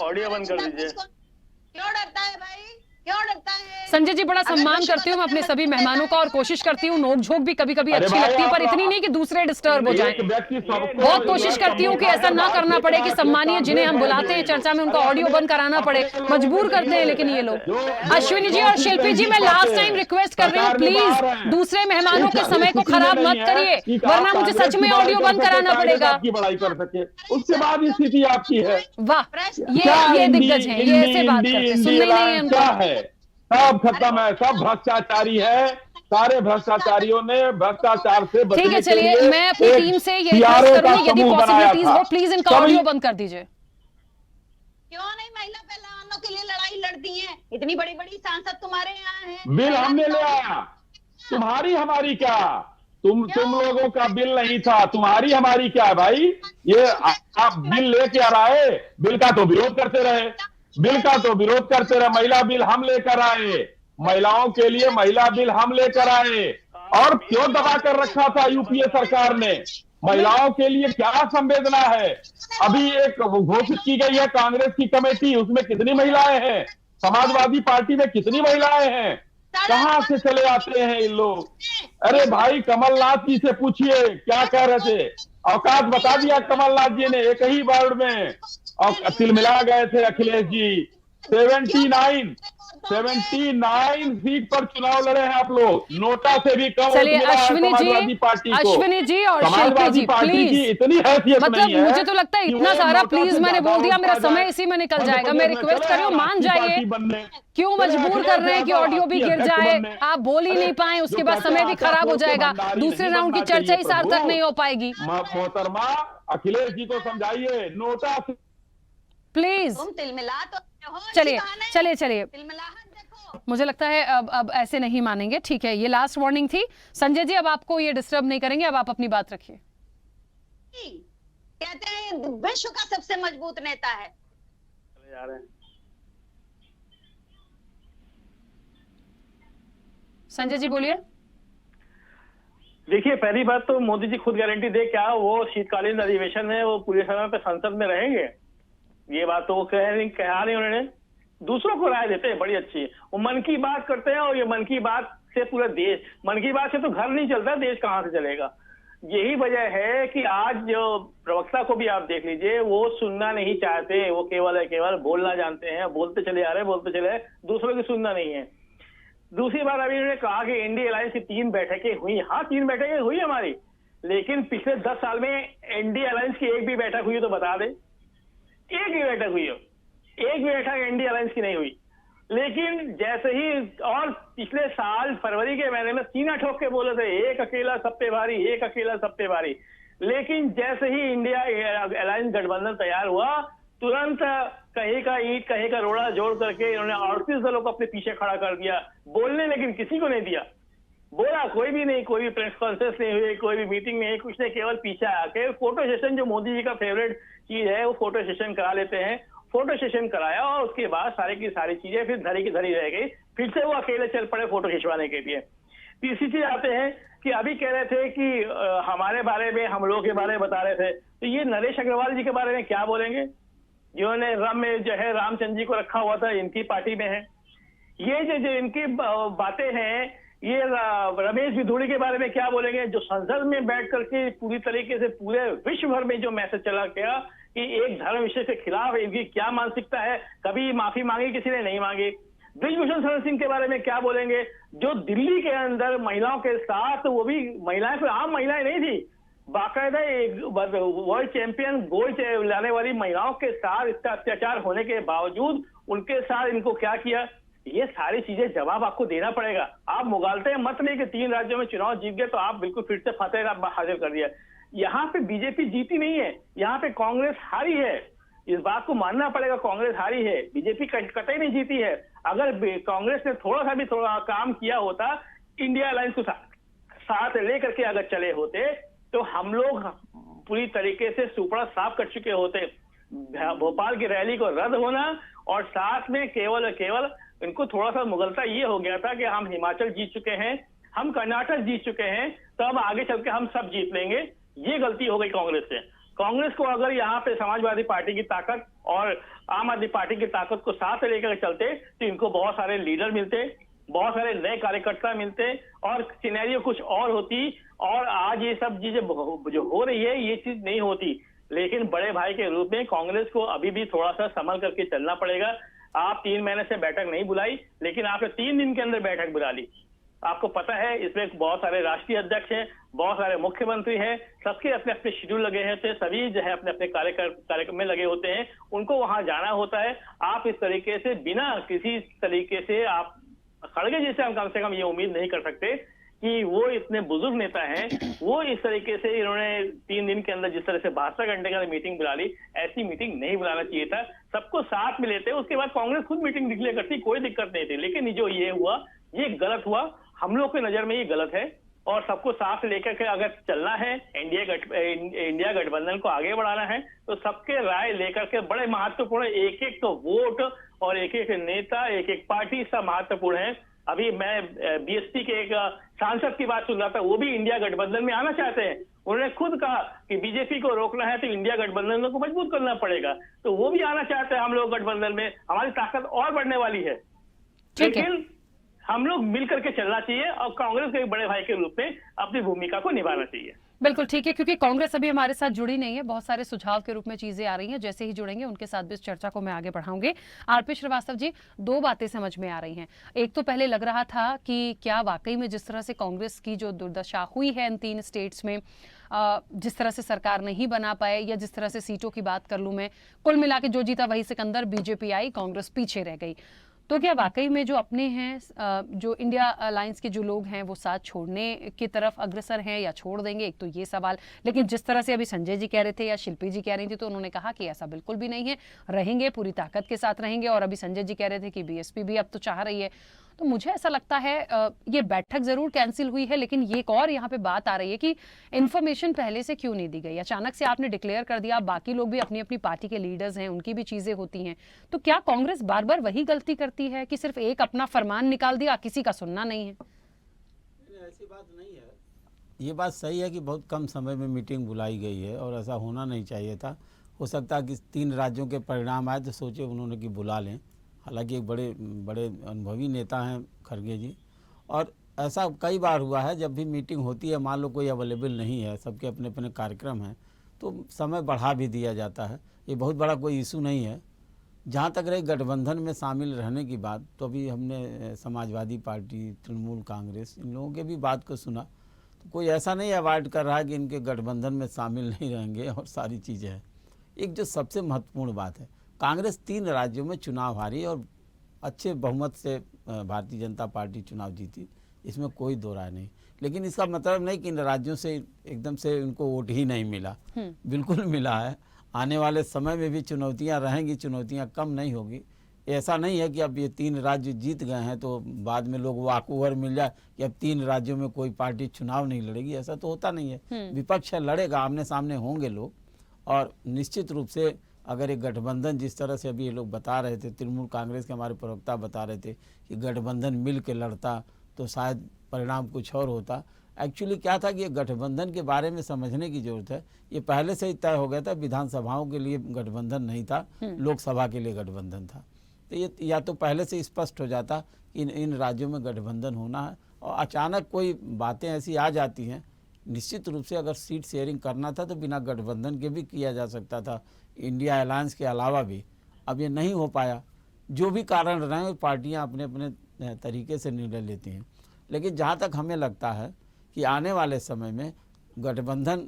ऑडियो बंद कर दीजिए। क्यों डरता है भाई, क्यों डरता है? संजय जी, बड़ा सम्मान करती हूँ मैं अपने सभी मेहमानों का और कोशिश करती हूँ नोकझोंक भी कभी कभी अच्छी लगती है, पर इतनी नहीं कि दूसरे डिस्टर्ब हो जाएं। बहुत कोशिश करती हूँ कि ऐसा ना करना पड़े कि सम्मानीय जिन्हें हम बुलाते हैं चर्चा में उनका ऑडियो बंद कराना पड़े, मजबूर करते हैं लेकिन ये लोग। अश्विनी जी और शिल्पी जी, मैं लास्ट टाइम रिक्वेस्ट कर रही हूँ, प्लीज दूसरे मेहमानों के समय को खराब मत करिए, वरना मुझे सच में ऑडियो बंद कराना पड़ेगा। की बड़ाई कर सके, उसके बाद स्थिति आपकी है। वाह, ये दिग्गज है, ये ऐसे बात करते हैं, सुनना ही नहीं है उनको। सब खत्म है, सब भ्रष्टाचारी है, सारे भ्रष्टाचारियों ने भ्रष्टाचार से बचने ठीक है, के चलिए लिए मैं अपनी एक टीम से ये CRA रिक्वेस्ट का करूंगी, यदि समूह पॉसिबिलिटीज बनाया हो था। प्लीज इनका ऑडियो बंद कर दीजिए। क्यों नहीं महिला पहलवानों के लिए लड़ाई लड़ती हैं? इतनी बड़ी बड़ी सांसद तुम्हारे यहाँ हैं। बिल हमने ले आया, तुम्हारी हमारी क्या? तुम लोगों का बिल नहीं था, तुम्हारी हमारी क्या है भाई? ये आप बिल लेके आ रहे, बिल का तो विरोध करते रहे, बिल का तो विरोध करते रहे। महिला बिल हम लेकर आए, महिलाओं के लिए महिला बिल हम लेकर आए, और क्यों दबा कर रखा था यूपीए सरकार ने? महिलाओं के लिए क्या संवेदना है? अभी एक घोषित की गई है कांग्रेस की कमेटी, उसमें कितनी महिलाएं हैं? समाजवादी पार्टी में कितनी महिलाएं हैं? कहां से चले आते हैं इन लोग? अरे भाई, कमलनाथ जी से पूछिए क्या कह रहे थे, औकात बता दिया कमलनाथ जी ने एक ही वर्ड में, और तिलमिला गए थे अखिलेश जी। 79 सीट पर चुनाव लड़े हैं आप लोग, नोटा से भी कम। चलिए अश्विनी जी और शिल्पी जी प्लीज, इतनी हैसियत मतलब नहीं है। मुझे तो लगता है इतना सारा प्लीज मैंने बोल दिया, मेरा समय इसी में निकल जाएगा। मैं रिक्वेस्ट कर रही हूँ, मान जाइए, क्यों मजबूर कर रहे हैं कि ऑडियो भी गिर जाए, आप बोल ही नहीं पाए, उसके बाद समय भी खराब हो जाएगा, दूसरे राउंड की चर्चा ही सार्थक नहीं हो पाएगी। मोहतरमा अखिलेश जी को समझाइए, नोटा प्लीज। तुम तिलमिला तो हो, चलिए मुझे लगता है अब ऐसे नहीं मानेंगे। ठीक है, ये लास्ट वार्निंग थी। संजय जी, अब आपको ये डिस्टर्ब नहीं करेंगे, अब आप अपनी बात रखिए। कहते हैं विश्व का सबसे मजबूत नेता है। संजय जी बोलिए। देखिए, पहली बात तो मोदी जी खुद गारंटी दे क्या वो शीतकालीन अधिवेशन है वो पूरे समय पे संसद में रहेंगे? ये बात तो वो कहा नहीं उन्होंने, दूसरों को राय देते हैं, बड़ी अच्छी है। वो मन की बात करते हैं, और ये मन की बात से पूरा देश, मन की बात से तो घर नहीं चलता, देश कहां से चलेगा? यही वजह है कि आज जो प्रवक्ता को भी आप देख लीजिए, वो सुनना नहीं चाहते, वो केवल बोलना जानते हैं, बोलते चले आ रहे, बोलते चले, दूसरों की सुनना नहीं है। दूसरी बात, अभी उन्होंने कहा कि इंडिया अलायंस की 3 बैठकें हुई। हाँ, 3 बैठकें हुई हमारी, लेकिन पिछले 10 साल में इंडिया अलायंस की एक भी बैठक हुई तो बता दे, एक भी बैठक हुई हो, एक भी बैठक इंडिया अलायंस की नहीं हुई। लेकिन जैसे ही, और पिछले साल फरवरी के महीने में सीना ठोक के बोले थे एक अकेला सब पे भारी, एक अकेला सब पे भारी। लेकिन जैसे ही इंडिया अलायंस गठबंधन तैयार हुआ, तुरंत कहीं का ईंट कहीं का रोड़ा जोड़ करके इन्होंने 38 दलों को अपने पीछे खड़ा कर दिया, बोलने लेकिन किसी को नहीं दिया। बोला कोई भी नहीं, कोई भी प्रेस कॉन्फ्रेंस नहीं हुई, कोई भी मीटिंग नहीं, कुछ नहीं, केवल पीछे आके फोटो सेशन, जो मोदी जी का फेवरेट चीज है, वो फोटो सेशन करा लेते हैं। फोटो सेशन कराया और उसके बाद सारी की सारी चीजें फिर धरी की धरी रह गई, फिर से वो अकेले चल पड़े फोटो खिंचवाने के लिए। तीसरी चीज आते हैं कि अभी कह रहे थे कि हमारे बारे में, हम लोगों के बारे में बता रहे थे, तो ये नरेश अग्रवाल जी के बारे में क्या बोलेंगे, जिन्होंने रामचंद्र जी को रखा हुआ था, इनकी पार्टी में है। ये जो इनकी बातें हैं, ये रमेश बिधूड़ी के बारे में क्या बोलेंगे, जो संसद में बैठ करके पूरी तरीके से पूरे विश्व भर में जो मैसेज चला गया कि एक धर्म विषय के खिलाफ इनकी क्या मानसिकता है, कभी माफी मांगी किसी ने नहीं मांगी। ब्रिजभूषण शरण सिंह के बारे में क्या बोलेंगे, जो दिल्ली के अंदर महिलाओं के साथ, वो भी महिलाएं कोई आम महिलाएं नहीं थी, बाकायदा एक वर्ल्ड चैंपियन गोल्ड लाने वाली महिलाओं के साथ इसका अत्याचार होने के बावजूद उनके साथ इनको क्या किया, ये सारी चीजें जवाब आपको देना पड़ेगा। आप मुगालते हैं मत नहीं कि 3 राज्यों में चुनाव जीत गए तो आप बिल्कुल फिर से फतेह हासिल कर दिया। यहाँ पे बीजेपी जीती नहीं है, यहाँ पे कांग्रेस हारी है। इस बात को मानना पड़ेगा, कांग्रेस हारी है, बीजेपी कतई नहीं जीती है। अगर कांग्रेस ने थोड़ा काम किया होता, इंडिया अलायंस को साथ लेकर के अगर चले होते, तो हम लोग पूरी तरीके से सुपड़ा साफ कर चुके होते। भोपाल की रैली को रद्द होना और साथ में केवल इनको थोड़ा सा मुगलता ये हो गया था कि हम हिमाचल जीत चुके हैं, हम कर्नाटक जीत चुके हैं, तो अब आगे चल के हम सब जीत लेंगे। ये गलती हो गई कांग्रेस से। कांग्रेस को अगर यहाँ पे समाजवादी पार्टी की ताकत और आम आदमी पार्टी की ताकत को साथ लेकर चलते, तो इनको बहुत सारे लीडर मिलते, बहुत सारे नए कार्यकर्ता मिलते और सिनेरियो कुछ और होती। और आज ये सब चीजें जो हो रही है, ये चीज नहीं होती। लेकिन बड़े भाई के रूप में कांग्रेस को अभी भी थोड़ा सा संभल करके चलना पड़ेगा। आप 3 महीने से बैठक नहीं बुलाई, लेकिन आपने 3 दिन के अंदर बैठक बुला ली। आपको पता है इसमें बहुत सारे राष्ट्रीय अध्यक्ष हैं, बहुत सारे मुख्यमंत्री हैं, सबके अपने अपने शेड्यूल लगे होते हैं, सभी जो है अपने अपने कार्यक्रम में लगे होते हैं, उनको वहां जाना होता है। आप इस तरीके से बिना किसी तरीके से आप खड़गे जैसे हम कम से कम ये उम्मीद नहीं कर सकते कि वो इतने बुजुर्ग नेता हैं, वो इस तरीके से इन्होंने 3 दिन के अंदर जिस तरह से 72 घंटे के अंदर मीटिंग बुला ली, ऐसी मीटिंग नहीं बुलाना चाहिए था। सबको साथ में लेते, उसके बाद कांग्रेस खुद मीटिंग डिक्लेयर करती, कोई दिक्कत नहीं थी। लेकिन जो ये हुआ, ये गलत हुआ, हम लोग की नजर में ये गलत है। और सबको साथ लेकर के अगर चलना है, इंडिया गठबंधन को आगे बढ़ाना है, तो सबके राय लेकर के बड़े महत्वपूर्ण, एक एक तो वोट और एक एक नेता, एक एक पार्टी, सब महत्वपूर्ण है। अभी मैं बीएसपी के एक सांसद की बात सुन रहा था, वो भी इंडिया गठबंधन में आना चाहते हैं। उन्होंने खुद कहा कि बीजेपी को रोकना है तो इंडिया गठबंधन को मजबूत करना पड़ेगा, तो वो भी आना चाहते हैं हम लोग गठबंधन में। हमारी ताकत और बढ़ने वाली है, लेकिन हम लोग मिलकर के चलना चाहिए और कांग्रेस के एक बड़े भाई के रूप में अपनी भूमिका को निभाना चाहिए। बिल्कुल ठीक है, क्योंकि कांग्रेस अभी हमारे साथ जुड़ी नहीं है, बहुत सारे सुझाव के रूप में चीजें आ रही हैं। जैसे ही जुड़ेंगे उनके साथ भी इस चर्चा को मैं आगे बढ़ाऊंगी। आरपी श्रीवास्तव जी, 2 बातें समझ में आ रही हैं। एक तो पहले लग रहा था कि क्या वाकई में जिस तरह से कांग्रेस की जो दुर्दशा हुई है इन 3 स्टेट्स में, जिस तरह से सरकार नहीं बना पाए, या जिस तरह से सीटों की बात कर लूं मैं, कुल मिला के जो जीता वही सिकंदर, बीजेपी आई, कांग्रेस पीछे रह गई। तो क्या वाकई में जो अपने हैं, जो इंडिया अलायंस के जो लोग हैं, वो साथ छोड़ने की तरफ अग्रसर हैं या छोड़ देंगे? एक तो ये सवाल। लेकिन जिस तरह से अभी संजय जी कह रहे थे या शिल्पी जी कह रही थी, तो उन्होंने कहा कि ऐसा बिल्कुल भी नहीं है, रहेंगे, पूरी ताकत के साथ रहेंगे। और अभी संजय जी कह रहे थे कि बीएसपी भी अब तो चाह रही है। तो मुझे ऐसा लगता है ये बैठक जरूर कैंसिल हुई है, लेकिन ये एक और यहाँ पे बात आ रही है कि इन्फॉर्मेशन पहले से क्यों नहीं दी गई। अचानक से आपने डिक्लेयर कर दिया, बाकी लोग भी अपनी अपनी पार्टी के लीडर्स हैं, उनकी भी चीजें होती हैं। तो क्या कांग्रेस बार बार वही गलती करती है कि सिर्फ एक अपना फरमान निकाल दिया, किसी का सुनना नहीं है? ऐसी बात नहीं है। ये बात सही है कि बहुत कम समय में मीटिंग बुलाई गई है और ऐसा होना नहीं चाहिए था। हो सकता है कि 3 राज्यों के परिणाम आए तो सोचे उन्होंने कि बुला लें। हालांकि एक बड़े अनुभवी नेता हैं खड़गे जी, और ऐसा कई बार हुआ है जब भी मीटिंग होती है, मान लो कोई अवेलेबल नहीं है, सबके अपने अपने कार्यक्रम हैं, तो समय बढ़ा भी दिया जाता है। ये बहुत बड़ा कोई इशू नहीं है। जहाँ तक रही गठबंधन में शामिल रहने की बात, तो अभी हमने समाजवादी पार्टी, तृणमूल कांग्रेस, इन लोगों के भी बात को सुना, तो कोई ऐसा नहीं अवॉइड कर रहा है कि इनके गठबंधन में शामिल नहीं रहेंगे और सारी चीज़ें हैं। एक जो सबसे महत्वपूर्ण बात है, कांग्रेस 3 राज्यों में चुनाव हारी और अच्छे बहुमत से भारतीय जनता पार्टी चुनाव जीती, इसमें कोई दो राय नहीं। लेकिन इसका मतलब नहीं कि इन राज्यों से एकदम से इनको वोट ही नहीं मिला, बिल्कुल मिला है। आने वाले समय में भी चुनौतियां रहेंगी, चुनौतियां कम नहीं होगी। ऐसा नहीं है कि अब ये 3 राज्य जीत गए हैं तो बाद में लोग वॉकओवर मिल जाए कि अब 3 राज्यों में कोई पार्टी चुनाव नहीं लड़ेगी, ऐसा तो होता नहीं है। विपक्ष लड़ेगा, आमने सामने होंगे लोग, और निश्चित रूप से अगर एक गठबंधन जिस तरह से अभी ये लोग बता रहे थे, तृणमूल कांग्रेस के हमारे प्रवक्ता बता रहे थे कि गठबंधन मिल के लड़ता तो शायद परिणाम कुछ और होता। एक्चुअली क्या था कि ये गठबंधन के बारे में समझने की जरूरत है। ये पहले से ही तय हो गया था, विधानसभाओं के लिए गठबंधन नहीं था, लोकसभा के लिए गठबंधन था। तो ये या तो पहले से स्पष्ट हो जाता कि इन राज्यों में गठबंधन होना है, और अचानक कोई बातें ऐसी आ जाती हैं। निश्चित रूप से अगर सीट शेयरिंग करना था तो बिना गठबंधन के भी किया जा सकता था, इंडिया अलायंस के अलावा भी। अब ये नहीं हो पाया, जो भी कारण रहे, पार्टियां अपने अपने तरीके से निर्णय लेती हैं। लेकिन जहाँ तक हमें लगता है कि आने वाले समय में गठबंधन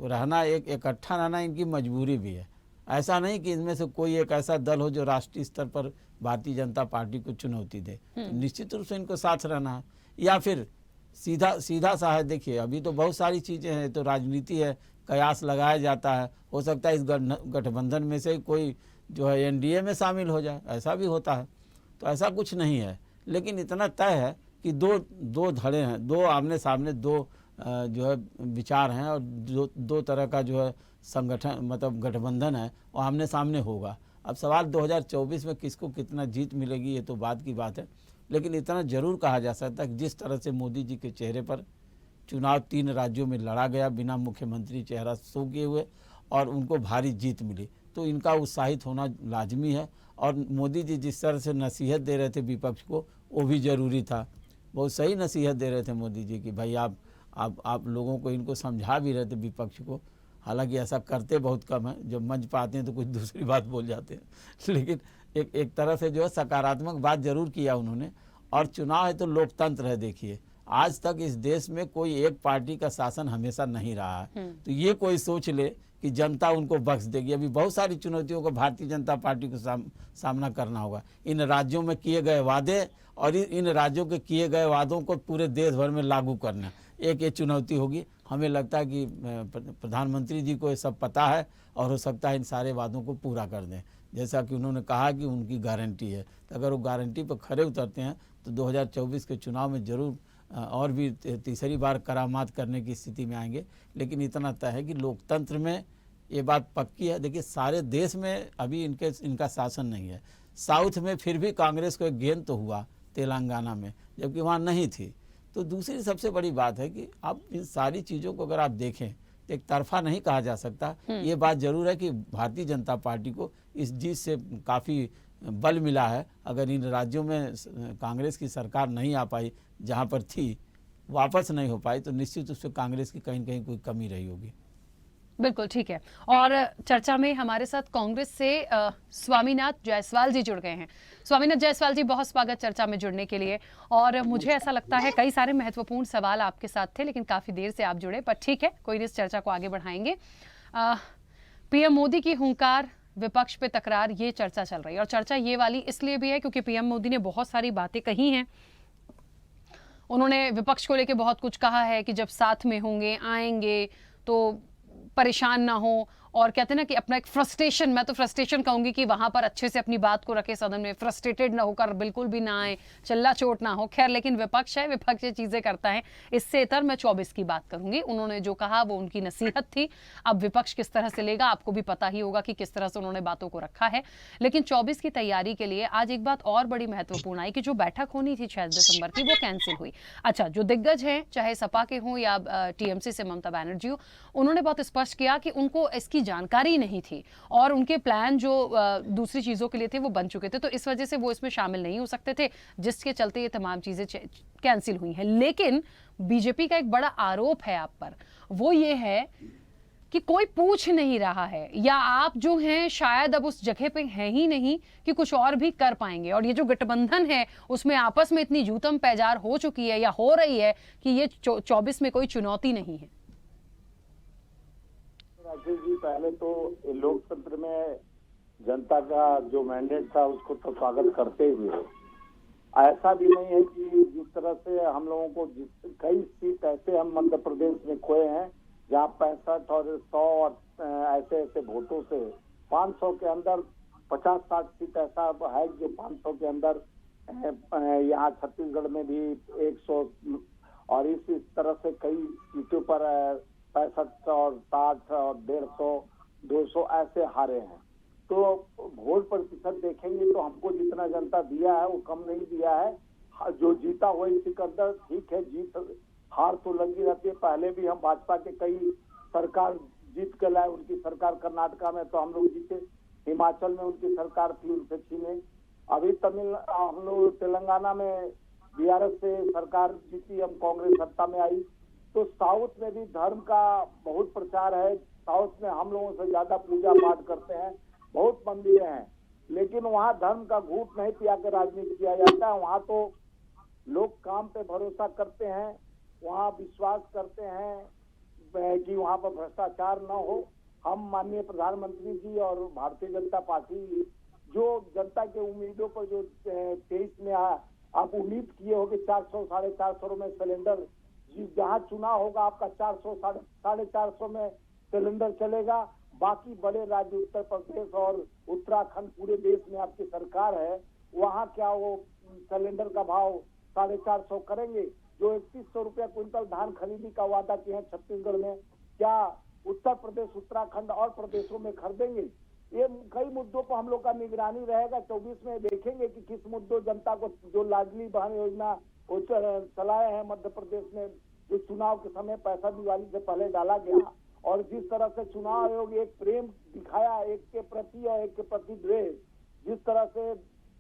रहना, एक इकट्ठा रहना इनकी मजबूरी भी है। ऐसा नहीं कि इनमें से कोई एक ऐसा दल हो जो राष्ट्रीय स्तर पर भारतीय जनता पार्टी को चुनौती दे, तो निश्चित रूप से इनको साथ रहना है। या फिर सीधा सा है, देखिए अभी तो बहुत सारी चीज़ें हैं, तो राजनीति है, कयास लगाया जाता है, हो सकता है इस गठबंधन में से कोई जो है एनडीए में शामिल हो जाए, ऐसा भी होता है। तो ऐसा कुछ नहीं है, लेकिन इतना तय है कि दो धड़े हैं, दो आमने सामने दो जो है विचार हैं, और दो तरह का जो है संगठन मतलब गठबंधन है वो आमने सामने होगा। अब सवाल 2024 में किसको कितना जीत मिलेगी ये तो बाद की बात है, लेकिन इतना जरूर कहा जा सकता है कि जिस तरह से मोदी जी के चेहरे पर चुनाव 3 राज्यों में लड़ा गया बिना मुख्यमंत्री चेहरा शो किए हुए और उनको भारी जीत मिली, तो इनका उत्साहित होना लाजमी है। और मोदी जी जिस तरह से नसीहत दे रहे थे विपक्ष को वो भी ज़रूरी था, बहुत सही नसीहत दे रहे थे मोदी जी कि भाई आप लोगों को इनको समझा भी रहे थे विपक्ष को, हालांकि ऐसा करते बहुत कम है, जब मंच पर आते हैं तो कुछ दूसरी बात बोल जाते हैं लेकिन एक तरह से जो है सकारात्मक बात जरूर किया उन्होंने। और चुनाव है तो लोकतंत्र है, देखिए आज तक इस देश में कोई एक पार्टी का शासन हमेशा नहीं रहा है, तो ये कोई सोच ले कि जनता उनको बख्श देगी। अभी बहुत सारी चुनौतियों को भारतीय जनता पार्टी को सामना करना होगा। इन राज्यों में किए गए वादे और इन राज्यों के किए गए वादों को पूरे देश भर में लागू करना, एक ये चुनौती होगी। हमें लगता है कि प्रधानमंत्री जी को ये सब पता है और हो सकता है इन सारे वादों को पूरा कर दें, जैसा कि उन्होंने कहा कि उनकी गारंटी है। तो अगर वो गारंटी पर खरे उतरते हैं तो 2024 के चुनाव में जरूर और भी तीसरी बार करामात करने की स्थिति में आएंगे। लेकिन इतना तय है कि लोकतंत्र में ये बात पक्की है। देखिए सारे देश में अभी इनका शासन नहीं है। साउथ में फिर भी कांग्रेस को एक गेंद तो हुआ तेलंगाना में, जबकि वहाँ नहीं थी। तो दूसरी सबसे बड़ी बात है कि आप इन सारी चीज़ों को अगर आप देखें तो एक तरफा नहीं कहा जा सकता। ये बात जरूर है कि भारतीय जनता पार्टी को इस जीत से काफ़ी बल मिला है। अगर इन राज्यों में कांग्रेस की सरकार नहीं आ पाई, जहाँ पर थी वापस नहीं हो पाई, तो निश्चित रूप से कांग्रेस की कहीं न कहीं कोई कमी रही होगी। बिल्कुल ठीक है। और चर्चा में हमारे साथ कांग्रेस से स्वामीनाथ जायसवाल जी जुड़ गए हैं। स्वामीनाथ जायसवाल जी, बहुत स्वागत चर्चा में जुड़ने के लिए। और मुझे ऐसा लगता है कई सारे महत्वपूर्ण सवाल आपके साथ थे, लेकिन काफी देर से आप जुड़े, पर ठीक है, कोई नहीं, इस चर्चा को आगे बढ़ाएंगे। पीएम मोदी की हुंकार, विपक्ष पे तकरार, ये चर्चा चल रही है। और चर्चा ये वाली इसलिए भी है क्योंकि पीएम मोदी ने बहुत सारी बातें कही हैं। उन्होंने विपक्ष को लेकर बहुत कुछ कहा है कि जब साथ में होंगे, आएंगे तो परेशान ना हो। और कहते हैं ना कि अपना एक फ्रस्ट्रेशन, मैं तो फ्रस्ट्रेशन कहूंगी कि वहां पर अच्छे से अपनी बात को रखे, सदन में फ्रस्ट्रेटेड ना होकर बिल्कुल भी ना आए, चल्ला चोट ना हो। खैर, लेकिन विपक्ष है, विपक्ष ये चीजें करता है। इससे इतर मैं 24 की बात करूंगी। उन्होंने जो कहा वो उनकी नसीहत थी। अब विपक्ष किस तरह से लेगा, आपको भी पता ही होगा कि किस तरह से उन्होंने बातों को रखा है। लेकिन 24 की तैयारी के लिए आज एक बात और बड़ी महत्वपूर्ण आई कि जो बैठक होनी थी 6 दिसंबर की, वो कैंसिल हुई। अच्छा, जो दिग्गज हैं, चाहे सपा के हों या टीएमसी से ममता बनर्जी हो, उन्होंने बहुत स्पष्ट किया कि उनको इसकी जानकारी नहीं थी और उनके प्लान जो दूसरी चीजों के लिए थे वो बन चुके थे, तो इस वजह से वो इसमें शामिल नहीं हो सकते थे, जिसके चलते ये तमाम चीजें कैंसिल हुई हैं। लेकिन बीजेपी का एक बड़ा आरोप है आप पर, वो ये है कि कोई पूछ नहीं रहा है, या आप जो हैं शायद अब उस जगह पे हैं ही नहीं कि कुछ और भी कर पाएंगे। और ये जो गठबंधन है उसमें आपस में इतनी जूतम पैजार हो चुकी है या हो रही है कि ये 24 में कोई चुनौती नहीं है। राकेश जी, पहले तो लोकतंत्र में जनता का जो मैंडेट था उसको तो स्वागत करते हुए, ऐसा भी नहीं है कि जिस तरह से हम लोगों को कई सीट ऐसे हम मध्य प्रदेश में खोए हैं जहाँ 65 और 100 और ऐसे ऐसे वोटों से 500 के अंदर 50-60 सीट ऐसा है जो 500 के अंदर, यहाँ छत्तीसगढ़ में भी 100 और इस तरह से कई सीटों पर 65 और 60 और 150, 200 ऐसे हारे हैं। तो वोट प्रतिशत देखेंगे तो हमको जितना जनता दिया है वो कम नहीं दिया है। जो जीता वही सिकंदर, ठीक है, जीत हार तो लगी रहती है। पहले भी हम भाजपा के कई सरकार जीत के लाए, उनकी सरकार कर्नाटका में तो हम लोग जीते, हिमाचल में उनकी सरकार थी, उनसे छीने। अभी हम लोग तेलंगाना में बीआरएस से सरकार जीती, हम कांग्रेस सत्ता में आई। तो साउथ में भी धर्म का बहुत प्रचार है। साउथ में हम लोगों से ज्यादा पूजा पाठ करते हैं, बहुत मंदिरें हैं, लेकिन वहाँ धर्म का घूंट नहीं पिया के राजनीति किया जाता है। वहाँ तो लोग काम पे भरोसा करते हैं, वहाँ विश्वास करते हैं कि वहाँ पर भ्रष्टाचार न हो। हम माननीय प्रधानमंत्री जी और भारतीय जनता पार्टी जो जनता के उम्मीदों पर जो 23 में आप उम्मीद किए हो कि 400 450 में सिलेंडर, जहाँ चुनाव होगा आपका 400 450 में सिलेंडर चलेगा। बाकी बड़े राज्य उत्तर प्रदेश और उत्तराखंड पूरे देश में आपकी सरकार है, वहाँ क्या वो सिलेंडर का भाव 450 करेंगे? जो 3100 रुपया क्विंटल धान खरीदी का वादा किए हैं छत्तीसगढ़ में, क्या उत्तर प्रदेश, उत्तराखंड और प्रदेशों में खरीदेंगे? ये कई मुद्दों पर हम लोग का निगरानी रहेगा। 24 में देखेंगे कि किस मुद्दों जनता को, जो लाडली बहन योजना चलाए हैं मध्य प्रदेश में, जो चुनाव के समय पैसा दिवाली से पहले डाला गया, और जिस तरह से चुनाव आयोग एक प्रेम दिखाया एक के प्रति और एक के प्रति द्वेष, जिस तरह से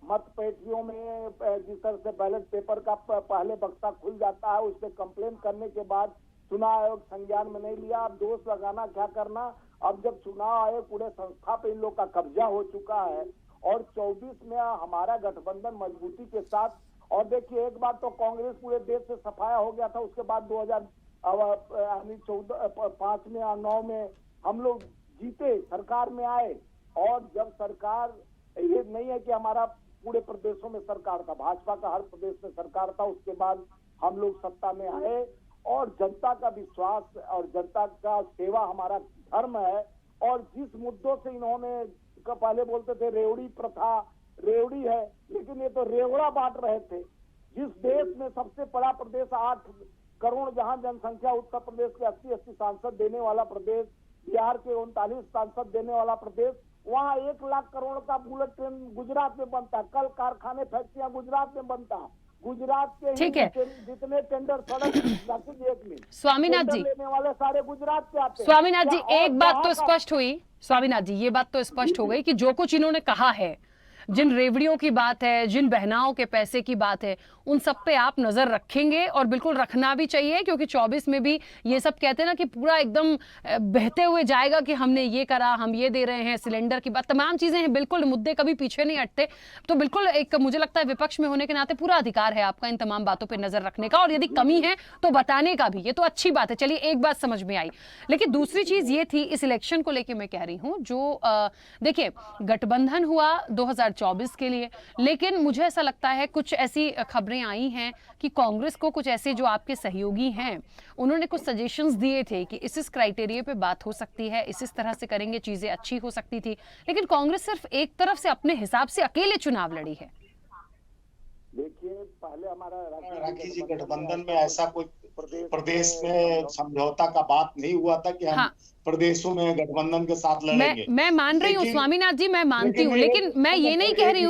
मत पेटियों में जिस तरह से बैलेट पेपर का पहले बक्सा खुल जाता है, उससे कंप्लेन करने के बाद चुनाव आयोग संज्ञान में नहीं लिया। अब दोष लगाना क्या करना? अब जब चुनाव आयोग पूरे संस्था पे इन लोग का कब्जा हो चुका है और 24 में हमारा गठबंधन मजबूती के साथ, और देखिए एक बार तो कांग्रेस पूरे देश से सफाया हो गया था, उसके बाद 2005 में और 9 में हम लोग जीते, सरकार में आए, और जब सरकार, ये नहीं है कि हमारा पूरे प्रदेशों में सरकार था, भाजपा का हर प्रदेश में सरकार था, उसके बाद हम लोग सत्ता में आए और जनता का विश्वास और जनता का सेवा हमारा धर्म है। और जिस मुद्दों से इन्होंने पहले बोलते थे रेवड़ी प्रथा, रेवड़ी है, लेकिन ये तो रेवड़ा बांट रहे थे। जिस देश में सबसे बड़ा प्रदेश 8 करोड़ जहां जनसंख्या, उत्तर प्रदेश के 80 सांसद देने वाला प्रदेश, बिहार के 39 सांसद देने वाला प्रदेश, वहाँ 1 लाख करोड़ का बुलेट ट्रेन गुजरात में बनता है, कल कारखाने फैक्ट्रियां गुजरात में बनता है, गुजरात के जितने टेंडर सड़क एक में स्वामीनाथ जी लेने वाले सारे गुजरात से आते हैं। स्वामीनाथ जी एक बात तो स्पष्ट हुई, स्वामीनाथ जी ये बात तो स्पष्ट हो गई कि जो कुछ इन्होंने कहा है, जिन रेवड़ियों की बात है, जिन बहनाओं के पैसे की बात है, उन सब पे आप नजर रखेंगे और बिल्कुल रखना भी चाहिए, क्योंकि 24 में भी ये सब कहते हैं ना कि पूरा एकदम बहते हुए जाएगा कि हमने ये करा, हम ये दे रहे हैं, सिलेंडर की बात, तमाम चीजें हैं, बिल्कुल मुद्दे कभी पीछे नहीं हटते। तो बिल्कुल एक मुझे लगता है विपक्ष में होने के नाते पूरा अधिकार है आपका इन तमाम बातों पर नजर रखने का, और यदि कमी है तो बताने का भी, ये तो अच्छी बात है। चलिए एक बात समझ में आई, लेकिन दूसरी चीज ये थी इस इलेक्शन को लेकर मैं कह रही हूँ, जो देखिए गठबंधन हुआ 2024 के लिए, लेकिन मुझे ऐसा लगता है कुछ ऐसी खबरें आई हैं कि कांग्रेस को कुछ ऐसे जो आपके सहयोगी हैं उन्होंने कुछ सजेशंस दिए थे कि इस क्राइटेरिया पे बात हो सकती है, इस तरह से करेंगे चीजें अच्छी हो सकती थी, लेकिन कांग्रेस सिर्फ एक तरफ से अपने हिसाब से अकेले चुनाव लड़ी है। देखिए पहले हमारा राखी जी गठबंधन में ऐसा कोई प्रदेश में समझौता का बात नहीं हुआ था कि हम प्रदेशों में गठबंधन के साथ लड़ेंगे। मैं मान रही हूँ स्वामीनाथ जी, मैं मानती हूँ, लेकिन मैं ये नहीं कह रही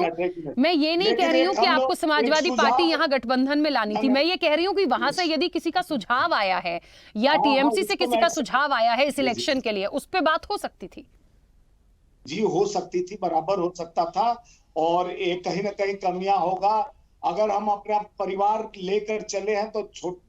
हूँ कि आपको समाजवादी पार्टी यहाँ गठबंधन में लानी थी। मैं ये कह रही हूँ कि वहां से यदि किसी का सुझाव आया है या टीएमसी से किसी का सुझाव आया है इस इलेक्शन के लिए, उस पर बात हो सकती थी। जी हो सकती थी, बराबर हो सकता था, और एक कहीं ना कहीं कमियां होगा। अगर हम अपना परिवार लेकर चले हैं तो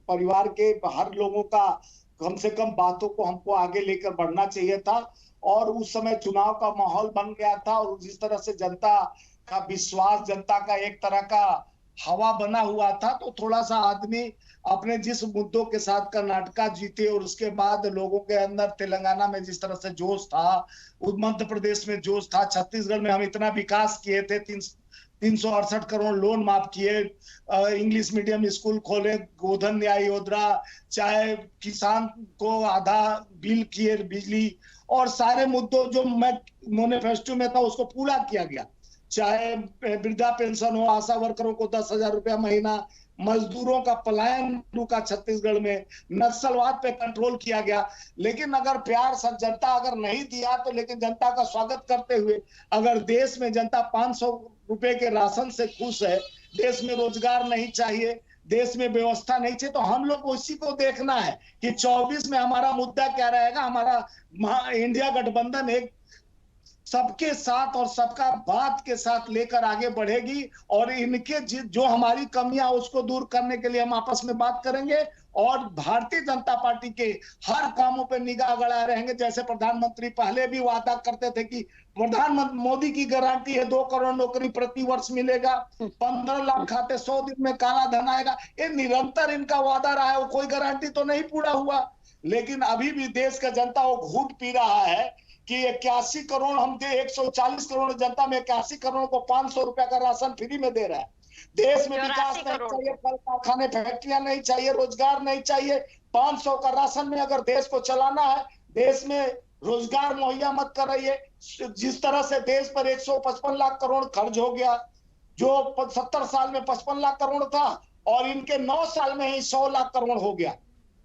परिवार के हर लोगों का कम से कम बातों को हमको आगे लेकर बढ़ना चाहिए था, और उस समय चुनाव का माहौल बन गया था, और जिस तरह से जनता का विश्वास, जनता का एक तरह का हवा बना हुआ था, तो थोड़ा सा आदमी अपने जिस मुद्दों के साथ कर्नाटका जीते और उसके बाद लोगों के अंदर तेलंगाना में जिस तरह से जोश था, मध्य प्रदेश में जोश था, छत्तीसगढ़ में हम इतना विकास किए थे, 368 करोड़ लोन माफ किए, इंग्लिश मीडियम स्कूल खोले, गोधन न्याय योजना, चाहे किसान को आधा बिल किए बिजली, और सारे मुद्दों जो मैनिफेस्टो में था उसको पूरा किया गया, चाहे वृद्धा पेंशन हो, आशा वर्करों को 10,000 रुपया महीना, मजदूरों का पलायन रुका छत्तीसगढ़ में, नक्सलवाद पे कंट्रोल किया गया। लेकिन अगर प्यार सब जनता अगर नहीं दिया तो, लेकिन जनता का स्वागत करते हुए अगर देश में जनता 500 रुपए के राशन से खुश है, देश में रोजगार नहीं चाहिए, देश में व्यवस्था नहीं चाहिए, तो हम लोग उसी को देखना है कि 24 में हमारा मुद्दा क्या रहेगा। हमारा इंडिया गठबंधन एक सबके साथ और सबका बात के साथ लेकर आगे बढ़ेगी, और इनके जो हमारी कमियां उसको दूर करने के लिए हम आपस में बात करेंगे, और भारतीय जनता पार्टी के हर कामों पर निगाह गड़ाए रहेंगे। जैसे प्रधानमंत्री पहले भी वादा करते थे कि प्रधानमंत्री मोदी की गारंटी है 2 करोड़ नौकरी प्रति वर्ष मिलेगा, 15 लाख खाते 100 दिन में काला धन आएगा, ये निरंतर इनका वादा रहा है, वो कोई गारंटी तो नहीं पूरा हुआ। लेकिन अभी भी देश का जनता वो घूट पी रहा है कि 81 करोड़ हम दे, 140 करोड़ जनता में 81 करोड़ को 500 रुपया का राशन फ्री में दे रहा है। देश में विकास नहीं चाहिए, कल कारखाने फैक्ट्रियां नहीं चाहिए, रोजगार नहीं चाहिए, 500 का राशन में अगर देश को चलाना है, देश में रोजगार मुहैया मत कर रही है। जिस तरह से देश पर 155 लाख करोड़ खर्च हो गया, जो 70 साल में 55 लाख करोड़ था और इनके 9 साल में ही 100 लाख करोड़ हो गया,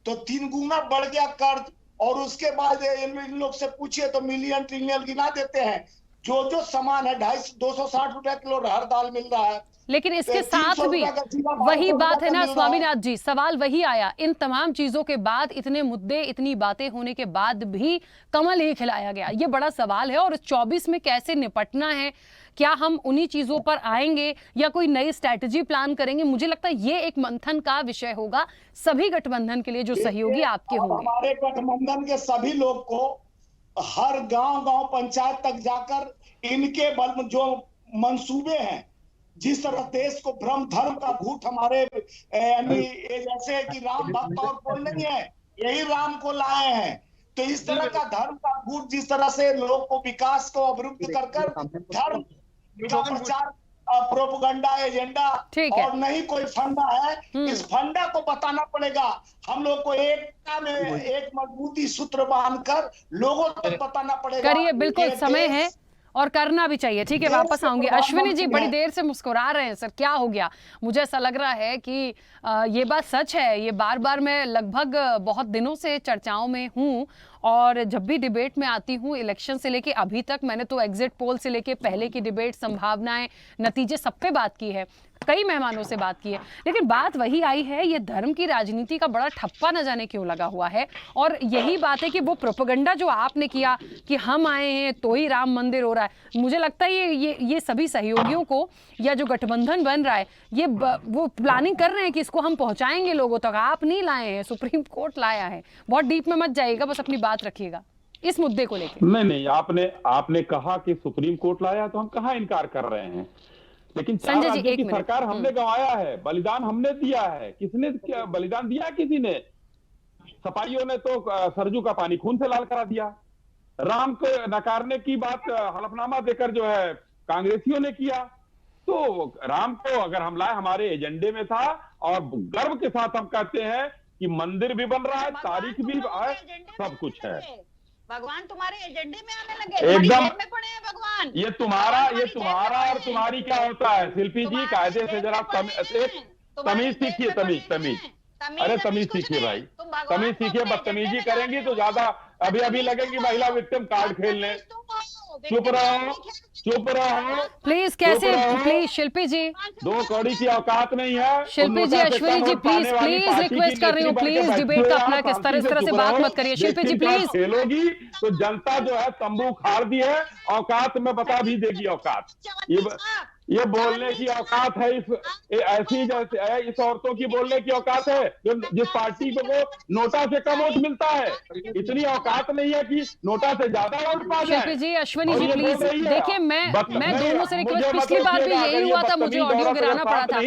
तो 3 गुना बढ़ गया कर्ज। और उसके बाद इन लोग से पूछिए तो मिलियन ट्रिलियन गिना देते हैं। जो सामान है 260 रुपए किलो हर दाल मिल रहा है, लेकिन इसके साथ भी वही बात है ना स्वामीनाथ जी, सवाल वही आया, इन तमाम चीजों के बाद, इतने मुद्दे, इतनी बातें होने के बाद भी कमल ही खिलाया गया, ये बड़ा सवाल है। और इस 24 में कैसे निपटना है, क्या हम उन्हीं चीजों पर आएंगे या कोई नई स्ट्रैटेजी प्लान करेंगे? मुझे लगता है ये एक मंथन का विषय होगा सभी गठबंधन के लिए, जो सहयोगी आपके होंगे। हमारे गठबंधन के सभी लोग को हर गांव पंचायत तक जाकर इनके जो मंसूबे हैं, जिस तरह देश को भ्रम धर्म का भूत हमारे जैसे है कि राम भक्त और कोई नहीं है, यही राम को लाए हैं, तो इस तरह का धर्म का भूत जिस तरह से लोग को विकास को अवरुद्ध कर धर्म का प्रचार, प्रोपेगेंडा एजेंडा और नहीं कोई फंडा है, इस फंडा को बताना पड़ेगा। हम लोग को एकता में एक मजबूती सूत्र बांधकर लोगों तक बताना पड़ेगा। करिए, बिल्कुल समय है और करना भी चाहिए। ठीक है, वापस आऊंगी। अश्विनी जी बड़ी देर से मुस्कुरा रहे हैं, सर क्या हो गया? मुझे ऐसा लग रहा है कि ये बात सच है, ये बार बार मैं लगभग बहुत दिनों से चर्चाओं में हूं और जब भी डिबेट में आती हूं, इलेक्शन से लेके अभी तक, मैंने तो एग्जिट पोल से लेके पहले की डिबेट, संभावनाएं, नतीजे, सब पे बात की है, कई मेहमानों से बात की है, लेकिन बात वही आई है, ये धर्म की राजनीति का बड़ा ठप्पा न जाने क्यों लगा हुआ है। और यही बात है कि वो प्रोपेगेंडा जो आपने किया कि हम आए हैं तो ही राम मंदिर हो रहा है, मुझे लगता है ये सभी सहयोगियों को, या जो गठबंधन बन रहा है, ये वो प्लानिंग कर रहे हैं कि इसको हम पहुंचाएंगे लोगों तक। आप नहीं लाए हैं, सुप्रीम कोर्ट लाया है। बहुत डीप में मत जाइएगा, बस अपनी बात रखिएगा इस मुद्दे को लेकर। नहीं, आपने कहा कि सुप्रीम कोर्ट लाया, तो हम कहाँ इनकार कर रहे हैं, लेकिन 4 राज्यों की सरकार हमने गंवाया है, बलिदान हमने दिया है। किसने बलिदान दिया? किसी ने। सपाइयों ने तो सरजू का पानी खून से लाल करा दिया। राम को नकारने की बात हलफनामा देकर जो है कांग्रेसियों ने किया। तो राम को अगर हम लाए, हमारे एजेंडे में था, और गर्व के साथ हम कहते हैं कि मंदिर भी बन रहा है, तारीख भी है, सब कुछ है। भगवान तुम्हारे एजेंडे में आने लगे, एकदम में पड़े हैं भगवान। ये तुम्हारा और तुम्हारी क्या होता है? शिल्पी जी, कायदे से जरा तमीज सीखिए, तमीज। अरे तमीज सीखिए भाई, तमीज सीखिए। बदतमीजी करेंगी तो ज्यादा अभी लगेगी महिला विक्टिम कार्ड खेलने। चुप रहो प्लीज। कैसे? प्लीज शिल्पी जी, 2 कौड़ी की औकात नहीं है। शिल्पी जी, अश्विनी जी, प्लीज रिक्वेस्ट कर रही हूँ, प्लीज डिबेट का अपना इस तरह से बात मत करिए। शिल्पी जी प्लीज। खेलोगी तो जनता जो है तंबू खाड़ दी है, औकात में बता भी देगी औकात। ये बोलने की औकात है, ऐसी जैसे इस औरतों की बोलने की औकात है जो जिस पार्टी को नोटा से कम वोट मिलता है। इतनी औकात नहीं है कि नोटा से ज्यादा वोट पा जाए। शिल्पी जी, अश्विनी जी प्लीज देखिए, मैं दोनों से रिक्वेस्ट, पिछली बार भी यही हुआ था, मुझे ऑडियो गिराना पड़ा था।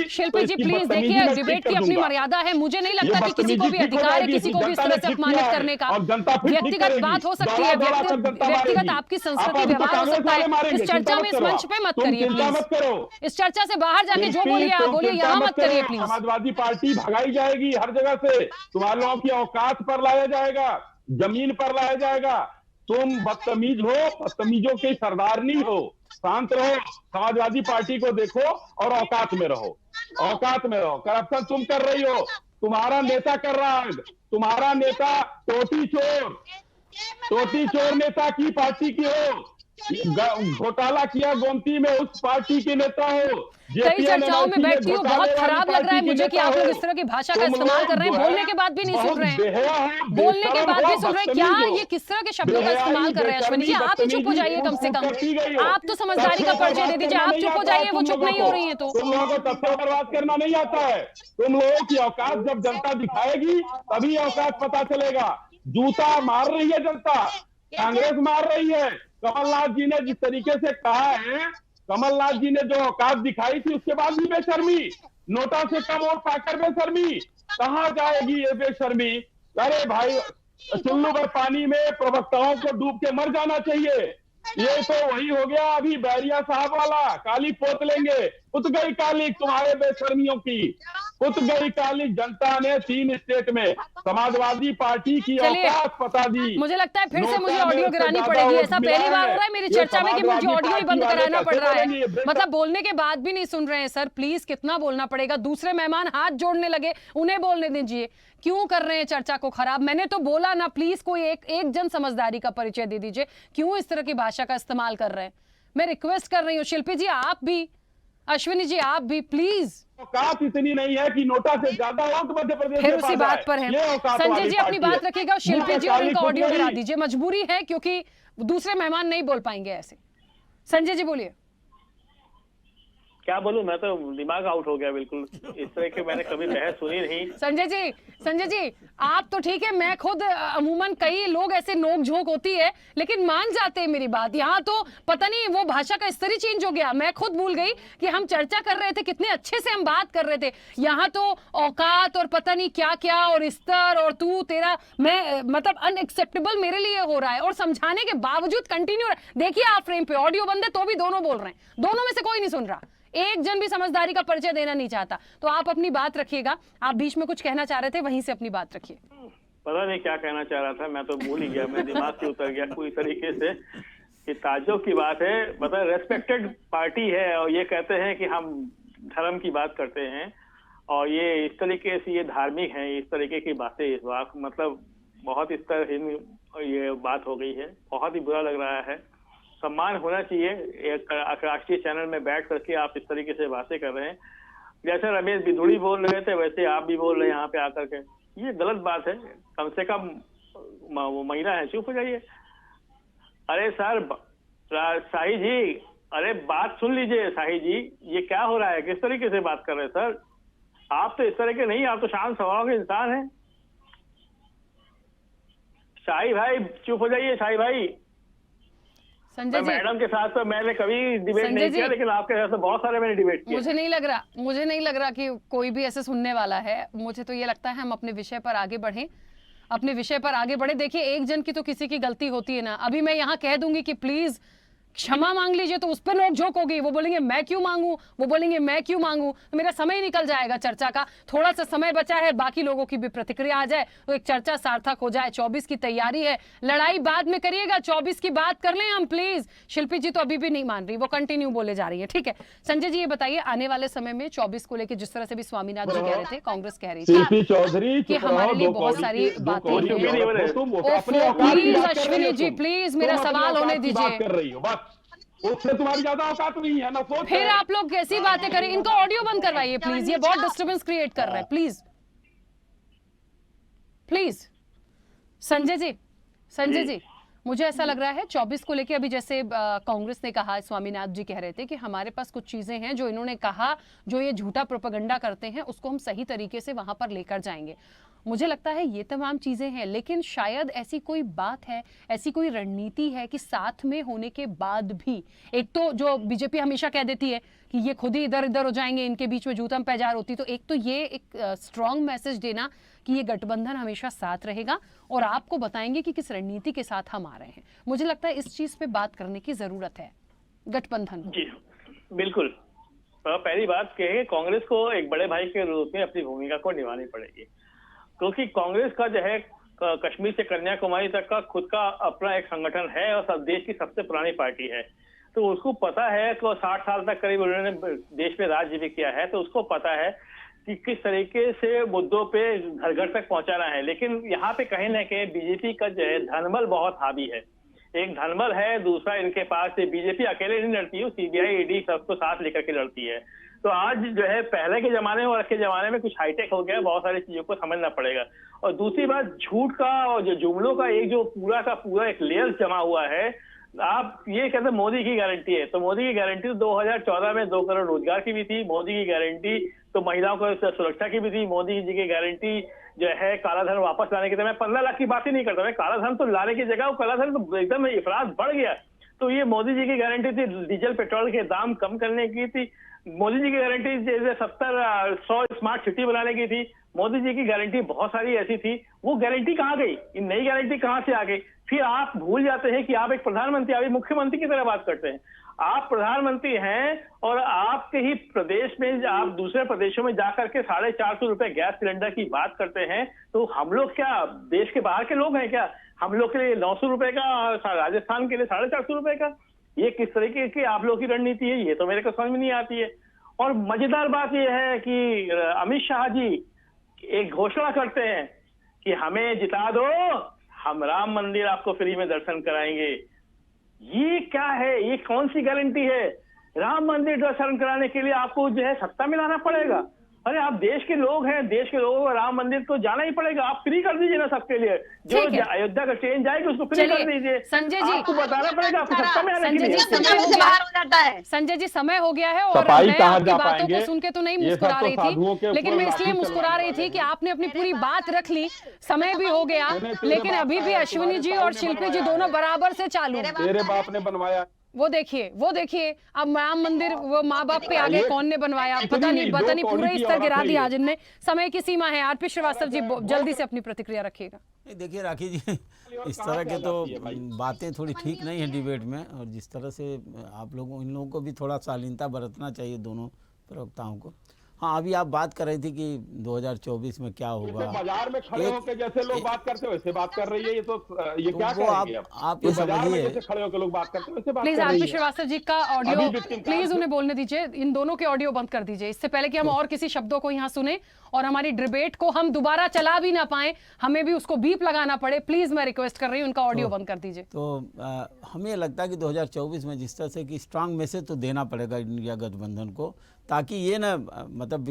शिल्पी जी प्लीज देखिए, डिबेट की अपनी मर्यादा है, मुझे नहीं लगता कि किसी को भी अधिकार है किसी को भी इस तरह से अपमानित करने का। व्यक्तिगत बात हो सकती है, व्यक्तिगत आपकी संस्कृति व्यवहार हो सकता है, इस चर्चा में, इस मंच पे मत करिए प्लीज। इस चर्चा से बाहर जाके जो बोलिए आप बोलिए, यहाँ मत करिए प्लीज। समाजवादी पार्टी भगाई जाएगी हर जगह से, तुम्हारे लोगों की औकात पर लाया जाएगा, जमीन पर लाया जाएगा। तुम बदतमीज हो, बदतमीजों के सरदारनी हो। शांत रहो, समाजवादी पार्टी को देखो और औकात में रहो, औकात में रहो। करप्शन तुम कर रही हो, तुम्हारा नेता कर रहा है, तुम्हारा नेता टोटी चोर नेता की पार्टी की हो, घोटाला किया गोमती में उस पार्टी के नेता हो। कई चर्चाओं में बैठती हूँ, बहुत खराब लग रहा है मुझे कि आप लोग इस तरह की भाषा का इस्तेमाल कर रहे हैं, बोलने के बाद भी नहीं सुन रहे हैं, बोलने के बाद भी सुन रहे हैं। क्या ये किस तरह के शब्दों का इस्तेमाल कर रहे हैं? अश्विनी जी आप ही चुप हो जाइए, कम से कम आप तो समझदारी का परिचय दे दीजिए। आप चुप हो जाइए, वो चुप नहीं हो रही है। तो तुम लोगों को तथ्य बर्बाद करना नहीं आता है। तुम लोगों की औकात जब जनता दिखाएगी तभी औकात पता चलेगा। जूता मार रही है जनता, कांग्रेस मार रही है। कमलनाथ जी ने जिस तरीके से कहा है, कमलनाथ जी ने जो औकात दिखाई थी, उसके बाद भी बेशर्मी, नोटा से कम वोट पाकर बेशर्मी। कहाँ जाएगी ये बेशर्मी? अरे भाई, चुल्लू भर पानी में प्रवक्ताओं को डूब के मर जाना चाहिए। ये तो वही हो गया अभी बैरिया साहब वाला, काली पोत लेंगे, उत गई काली तुम्हारे बेशर्मियों की। उत गई काली जनता ने 3 स्टेट में समाजवादी पार्टी की चलिए, औकात पता दी। मुझे लगता है फिर से मुझे नोटा में ऑडियो उससे गिरानी ज्यादा पड़ेगी। वोट ऐसा मिला पहली बार है। हो रहा है मेरी ये चर्चा में कि मुझे समाजवादी ऑडियो ही बंद पार्टी वाले कराना पड़ कैसे रहा है। बोलेंगे? मतलब बोलने के बाद भी नहीं सुन रहे हैं सर, प्लीज कितना बोलना पड़ेगा। दूसरे मेहमान हाथ जोड़ने लगे, उन्हें बोलने दीजिए। क्यों कर रहे हैं चर्चा को खराब? मैंने तो बोला ना, प्लीज कोई एक जन समझदारी का परिचय दे दीजिए। क्यों इस तरह की भाषा का इस्तेमाल कर रहे हैं? मैं रिक्वेस्ट कर रही हूँ, शिल्पी जी आप भी, अश्विनी जी आप भी, प्लीज। औकात इतनी नहीं है कि नोटा से ज्यादा वोट मध्य प्रदेश फिर में उसी पा बात जाए। पर है। ये औकात संजय वाली जी अपनी पार्टी बात है। रखिएगा और शिल्पी जी और काली इनका ऑडियो खुद गिरा गई। दीजिए। मजबूरी है क्योंकि दूसरे मेहमान नहीं बोल पाएंगे ऐसे। संजय जी बोलिए। क्या बोलूं, मैं तो दिमाग आउट हो गया बिल्कुल। इस तरह के मैंने कभी बहस सुनी नहीं। संजय जी आप तो ठीक है, मैं खुद अमूमन कई लोग ऐसे नोक झोंक होती है लेकिन मान जाते हैं मेरी बात। यहाँ तो पता नहीं वो भाषा का स्तर ही चेंज हो गया। मैं खुद भूल गई कि हम चर्चा कर रहे थे, कितने अच्छे से हम बात कर रहे थे। यहाँ तो औकात और पता नहीं क्या क्या और स्तर और तू तेरा मैं, मतलब अनएक्सेप्टेबल मेरे लिए हो रहा है। और समझाने के बावजूद कंटिन्यू। देखिए आप फ्रेम पे ऑडियो बंद है तो भी दोनों बोल रहे हैं, दोनों में से कोई नहीं सुन रहा। एक जन भी समझदारी का परिचय देना नहीं चाहता। तो आप अपनी बात रखिएगा। आप बीच में कुछ कहना चाह रहे थे, वहीं से अपनी बात रखिए। पता नहीं क्या कहना चाह रहा था, मैं तो भूल ही गया। मैं दिमाग से उतर गया पूरी तरीके से। कि ताज्जुब की बात है, मतलब रेस्पेक्टेड पार्टी है और ये कहते हैं कि हम धर्म की बात करते हैं और ये इस तरीके से ये धार्मिक हैं, इस तरीके की बातें इस बात, मतलब बहुत इस तरह ये बात हो गई है। बहुत ही बुरा लग रहा है। सम्मान होना चाहिए। एक राष्ट्रीय चैनल में बैठ करके आप इस तरीके से बातें कर रहे हैं। जैसे रमेश बिधूड़ी बोल रहे थे वैसे आप भी बोल रहे हैं यहाँ पे आकर के। ये गलत बात है। कम से कम वो महिला है, चुप हो जाइए। अरे सर शाही जी, अरे बात सुन लीजिए शाही जी, ये क्या हो रहा है? किस तरीके से बात कर रहे हैं सर? आप तो इस तरह के नहीं, आप तो शांत स्वभाव के इंसान हैं। शाही भाई चुप हो जाइए। शाही भाई, संजय जी, मैडम के साथ तो मैंने कभी डिबेट नहीं किया, लेकिन आपके साथ तो बहुत सारे मैंने डिबेट किया। मुझे नहीं लग रहा कि कोई भी ऐसे सुनने वाला है। मुझे तो ये लगता है हम अपने विषय पर आगे बढ़े। देखिए एक जन की तो किसी की गलती होती है ना। अभी मैं यहाँ कह दूंगी कि प्लीज क्षमा मांग लीजिए तो उस पर नोक झोंक होगी। वो बोलेंगे मैं क्यों मांगू, वो बोलेंगे मैं क्यों मांगू, तो मेरा समय निकल जाएगा चर्चा का। थोड़ा सा समय बचा है, बाकी लोगों की भी प्रतिक्रिया आ जाए तो एक चर्चा सार्थक हो जाए। 24 की तैयारी है, लड़ाई बाद में करिएगा, 24 की बात कर लें हम प्लीज। शिल्पी जी तो अभी भी नहीं मान रही, वो कंटिन्यू बोले जा रही है। ठीक है संजय जी, ये बताइए आने वाले समय में 24 को लेकर जिस तरह से भी स्वामीनाथ जी कह रहे थे, कांग्रेस कह रही थी चौधरी कि हमारे लिए बहुत सारी बातें हैं। प्लीज अश्विनी जी प्लीज मेरा सवाल होने दीजिए। कर रही हो बस, उससे तुम्हारी ज्यादा औकात नहीं है ना। सोच फिर आप लोग कैसी बातें करें? इनका ऑडियो बंद करवाइए प्लीज, ये बहुत डिस्टर्बेंस क्रिएट कर रहा है। प्लीज संजय जी मुझे ऐसा लग रहा है 24 को लेके अभी जैसे कांग्रेस ने कहा, स्वामीनाथ जी कह रहे थे कि हमारे पास कुछ चीजें हैं जो इन्होंने कहा, जो ये झूठा प्रोपेगेंडा करते हैं उसको हम सही तरीके से वहां पर लेकर जाएंगे। मुझे लगता है ये तमाम चीजें हैं, लेकिन शायद ऐसी कोई बात है, ऐसी कोई रणनीति है कि साथ में होने के बाद भी, एक तो जो बीजेपी हमेशा कह देती है कि ये खुद ही इधर उधर हो जाएंगे, इनके बीच में जूतम पैजार होती, तो एक तो ये एक स्ट्रॉन्ग मैसेज देना कि ये गठबंधन हमेशा साथ रहेगा और आपको बताएंगे कि किस रणनीति के साथ हम आ रहे हैं। मुझे लगता है इस चीज पे बात करने की जरूरत है गठबंधन। जी बिल्कुल। पहली बात कह है, कांग्रेस को एक बड़े भाई के रूप में अपनी भूमिका को निभानी पड़ेगी, क्योंकि कांग्रेस का जो है कश्मीर से कन्याकुमारी तक का खुद का अपना एक संगठन है और देश की सबसे पुरानी पार्टी है। तो उसको पता है कि 60 साल तक करीब उन्होंने देश में राज्य भी किया है, तो उसको पता है कि किस तरीके से मुद्दों पे घर घर तक पहुंचाना है। लेकिन यहाँ पे कहीं ना कहीं बीजेपी का जो है धनबल बहुत हावी है। एक धनबल है, दूसरा इनके पास बीजेपी अकेले नहीं लड़ती है, सीबीआई ईडी सबको साथ लेकर के लड़ती है। तो आज जो है पहले के जमाने में और आज के जमाने में कुछ हाईटेक हो गया, बहुत सारी चीजों को समझना पड़ेगा। और दूसरी बात, झूठ का और जो जुमलों का एक जो पूरा का पूरा एक लेयर जमा हुआ है। आप ये कहते हैं मोदी की गारंटी है, तो मोदी की गारंटी तो 2014 में 2 करोड़ रोजगार की भी थी। मोदी की गारंटी तो महिलाओं को सुरक्षा की भी थी। मोदी जी की गारंटी जो है कालाधन वापस लाने की। तो मैं 15 लाख की बात ही नहीं करता, मैं कालाधन तो लाने की जगह कालाधन तो एकदम अफराध बढ़ गया। तो ये मोदी जी की गारंटी थी। डीजल पेट्रोल के दाम कम करने की थी। मोदी जी की गारंटी जैसे 70-100 स्मार्ट सिटी बनाने की थी। मोदी जी की गारंटी बहुत सारी ऐसी थी। वो गारंटी कहाँ गई? ये नई गारंटी कहाँ से आ गई? फिर आप भूल जाते हैं कि आप एक प्रधानमंत्री, आप एक मुख्यमंत्री की तरह बात करते हैं। आप प्रधानमंत्री हैं और आपके ही प्रदेश में आप दूसरे प्रदेशों में जाकर के 450 रुपए गैस सिलेंडर की बात करते हैं, तो हम लोग क्या देश के बाहर के लोग हैं क्या? हम लोग के लिए 900 रुपए का और राजस्थान के लिए 450 रुपए का, ये किस तरीके की आप लोग की रणनीति है? ये तो मेरे को समझ में नहीं आती है। और मजेदार बात यह है कि अमित शाह जी एक घोषणा करते हैं कि हमें जिता दो, हम राम मंदिर आपको फ्री में दर्शन कराएंगे। ये क्या है? ये कौन सी गारंटी है? राम मंदिर दर्शन कराने के लिए आपको जो है सत्ता में लाना पड़ेगा? अरे आप देश के लोग हैं, देश के लोगों को राम मंदिर तो जाना ही पड़ेगा। आप फ्री कर दीजिए ना सबके लिए, जो अयोध्या का ट्रेन जाएगी उसको फ्री कर दीजिए। संजय जी आपको बताना पड़ेगा आपको सत्ता में आने के लिए। संजय जी समय हो गया है और सफाई मैं कहाँ आपकी जा बातों पाएंगे? को सुन के तो नहीं ये मुस्कुरा सब तो रही साधुओं के थी, लेकिन ऊपर मैं इसलिए लाठी मुस्कुरा रही थी कि आपने अपनी पूरी बात रख ली, समय भी हो गया, लेकिन अभी भी अश्विनी जी और शिल्पी जी दोनों बराबर से चालू। तेरे बाप ने बनवाया, वो देखिए अब राम मंदिर वो माँ बाप पे आगे कौन ने बनवाया, पता नहीं पूरा ही स्तर गिरा दिया जिनने। समय की सीमा है। आरपी श्रीवास्तव जी जल्दी से अपनी प्रतिक्रिया रखिएगा। देखिए राखी जी, इस तरह के तो बातें थोड़ी ठीक नहीं है डिबेट में, और जिस तरह से आप लोगों इन लोगों को भी थोड़ा शालीनता बरतना चाहिए दोनों प्रवक्ताओं को। हाँ, अभी आप बात कर रही थी कि 2024 में क्या होगा। बाजार में खड़े होकर जैसे लोग बात करते हैं वैसे बात कर रही है। ये तो ये क्या कहेंगे आप ये समझिए, जैसे खड़े होकर लोग बात करते हैं वैसे बात प्लीज कर रही आरपी है। श्रीवास्तव जी का ऑडियो प्लीज उन्हें बोलने दीजिए। इन दोनों के ऑडियो बंद कर दीजिए, इससे पहले कि हम और किसी शब्दों को यहाँ सुने और हमारी डिबेट को हम दोबारा चला भी ना पाए, हमें भी उसको बीप लगाना पड़े। प्लीज मैं रिक्वेस्ट कर रही हूँ, उनका ऑडियो बंद कर दीजिए। तो हमें लगता है कि 2024 में जिस तरह से कि स्ट्रांग मैसेज तो देना पड़ेगा इंडिया गठबंधन को, ताकि ये ना मतलब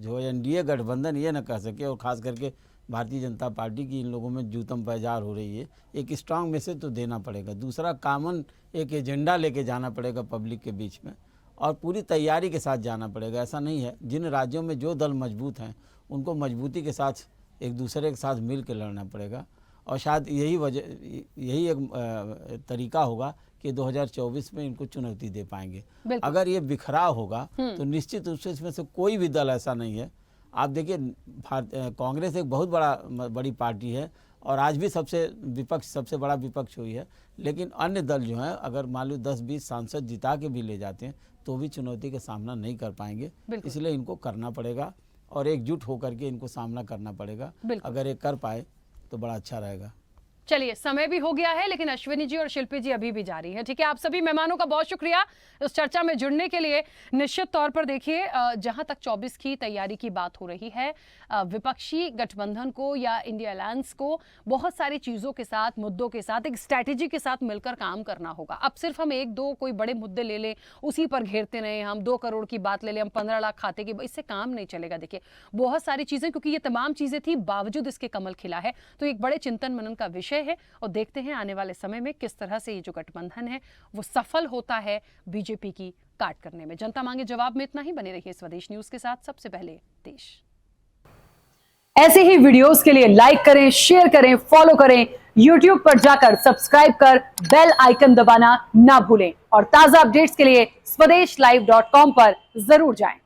जो एनडीए गठबंधन ये ना कह सके, और ख़ास करके भारतीय जनता पार्टी की इन लोगों में जूतम पैजार हो रही है। एक स्ट्रांग मैसेज तो देना पड़ेगा। दूसरा, कॉमन एक एजेंडा लेके जाना पड़ेगा पब्लिक के बीच में, और पूरी तैयारी के साथ जाना पड़ेगा। ऐसा नहीं है, जिन राज्यों में जो दल मजबूत हैं उनको मजबूती के साथ एक दूसरे के साथ मिल के लड़ना पड़ेगा। और शायद यही एक तरीका होगा कि 2024 में इनको चुनौती दे पाएंगे। अगर ये बिखराव होगा तो निश्चित रूप से इसमें से कोई भी दल ऐसा नहीं है। आप देखिए, कांग्रेस एक बहुत बड़ी पार्टी है और आज भी सबसे बड़ा विपक्ष हुई है, लेकिन अन्य दल जो हैं अगर मान लो 10-20 सांसद जिता के भी ले जाते हैं तो भी चुनौती का सामना नहीं कर पाएंगे। इसलिए इनको करना पड़ेगा और एकजुट होकर के इनको सामना करना पड़ेगा। अगर ये कर पाए तो बड़ा अच्छा रहेगा। चलिए, समय भी हो गया है, लेकिन अश्विनी जी और शिल्पी जी अभी भी जारी है। ठीक है, आप सभी मेहमानों का बहुत शुक्रिया इस चर्चा में जुड़ने के लिए। निश्चित तौर पर देखिए, जहां तक 24 की तैयारी की बात हो रही है, विपक्षी गठबंधन को या इंडिया अलायंस को बहुत सारी चीजों के साथ, मुद्दों के साथ, एक स्ट्रैटेजी के साथ मिलकर काम करना होगा। अब सिर्फ हम 1-2 कोई बड़े मुद्दे ले लें, उसी पर घेरते रहे, हम 2 करोड़ की बात ले लें, हम 15 लाख खाते की, इससे काम नहीं चलेगा। देखिए, बहुत सारी चीजें, क्योंकि ये तमाम चीजें थी, बावजूद इसके कमल खिला है, तो एक बड़े चिंतन मनन का विषय है। और देखते हैं आने वाले समय में किस तरह से ये जो गठबंधन है वो सफल होता है बीजेपी की काट करने में। जनता मांगे जवाब में इतना ही। बने रहिए स्वदेश न्यूज के साथ, सबसे पहले देश। ऐसे ही वीडियोस के लिए लाइक करें, शेयर करें, फॉलो करें। YouTube पर जाकर सब्सक्राइब कर बेल आइकन दबाना ना भूलें और ताजा अपडेट्स के लिए स्वदेशलाइव.com पर जरूर जाएं।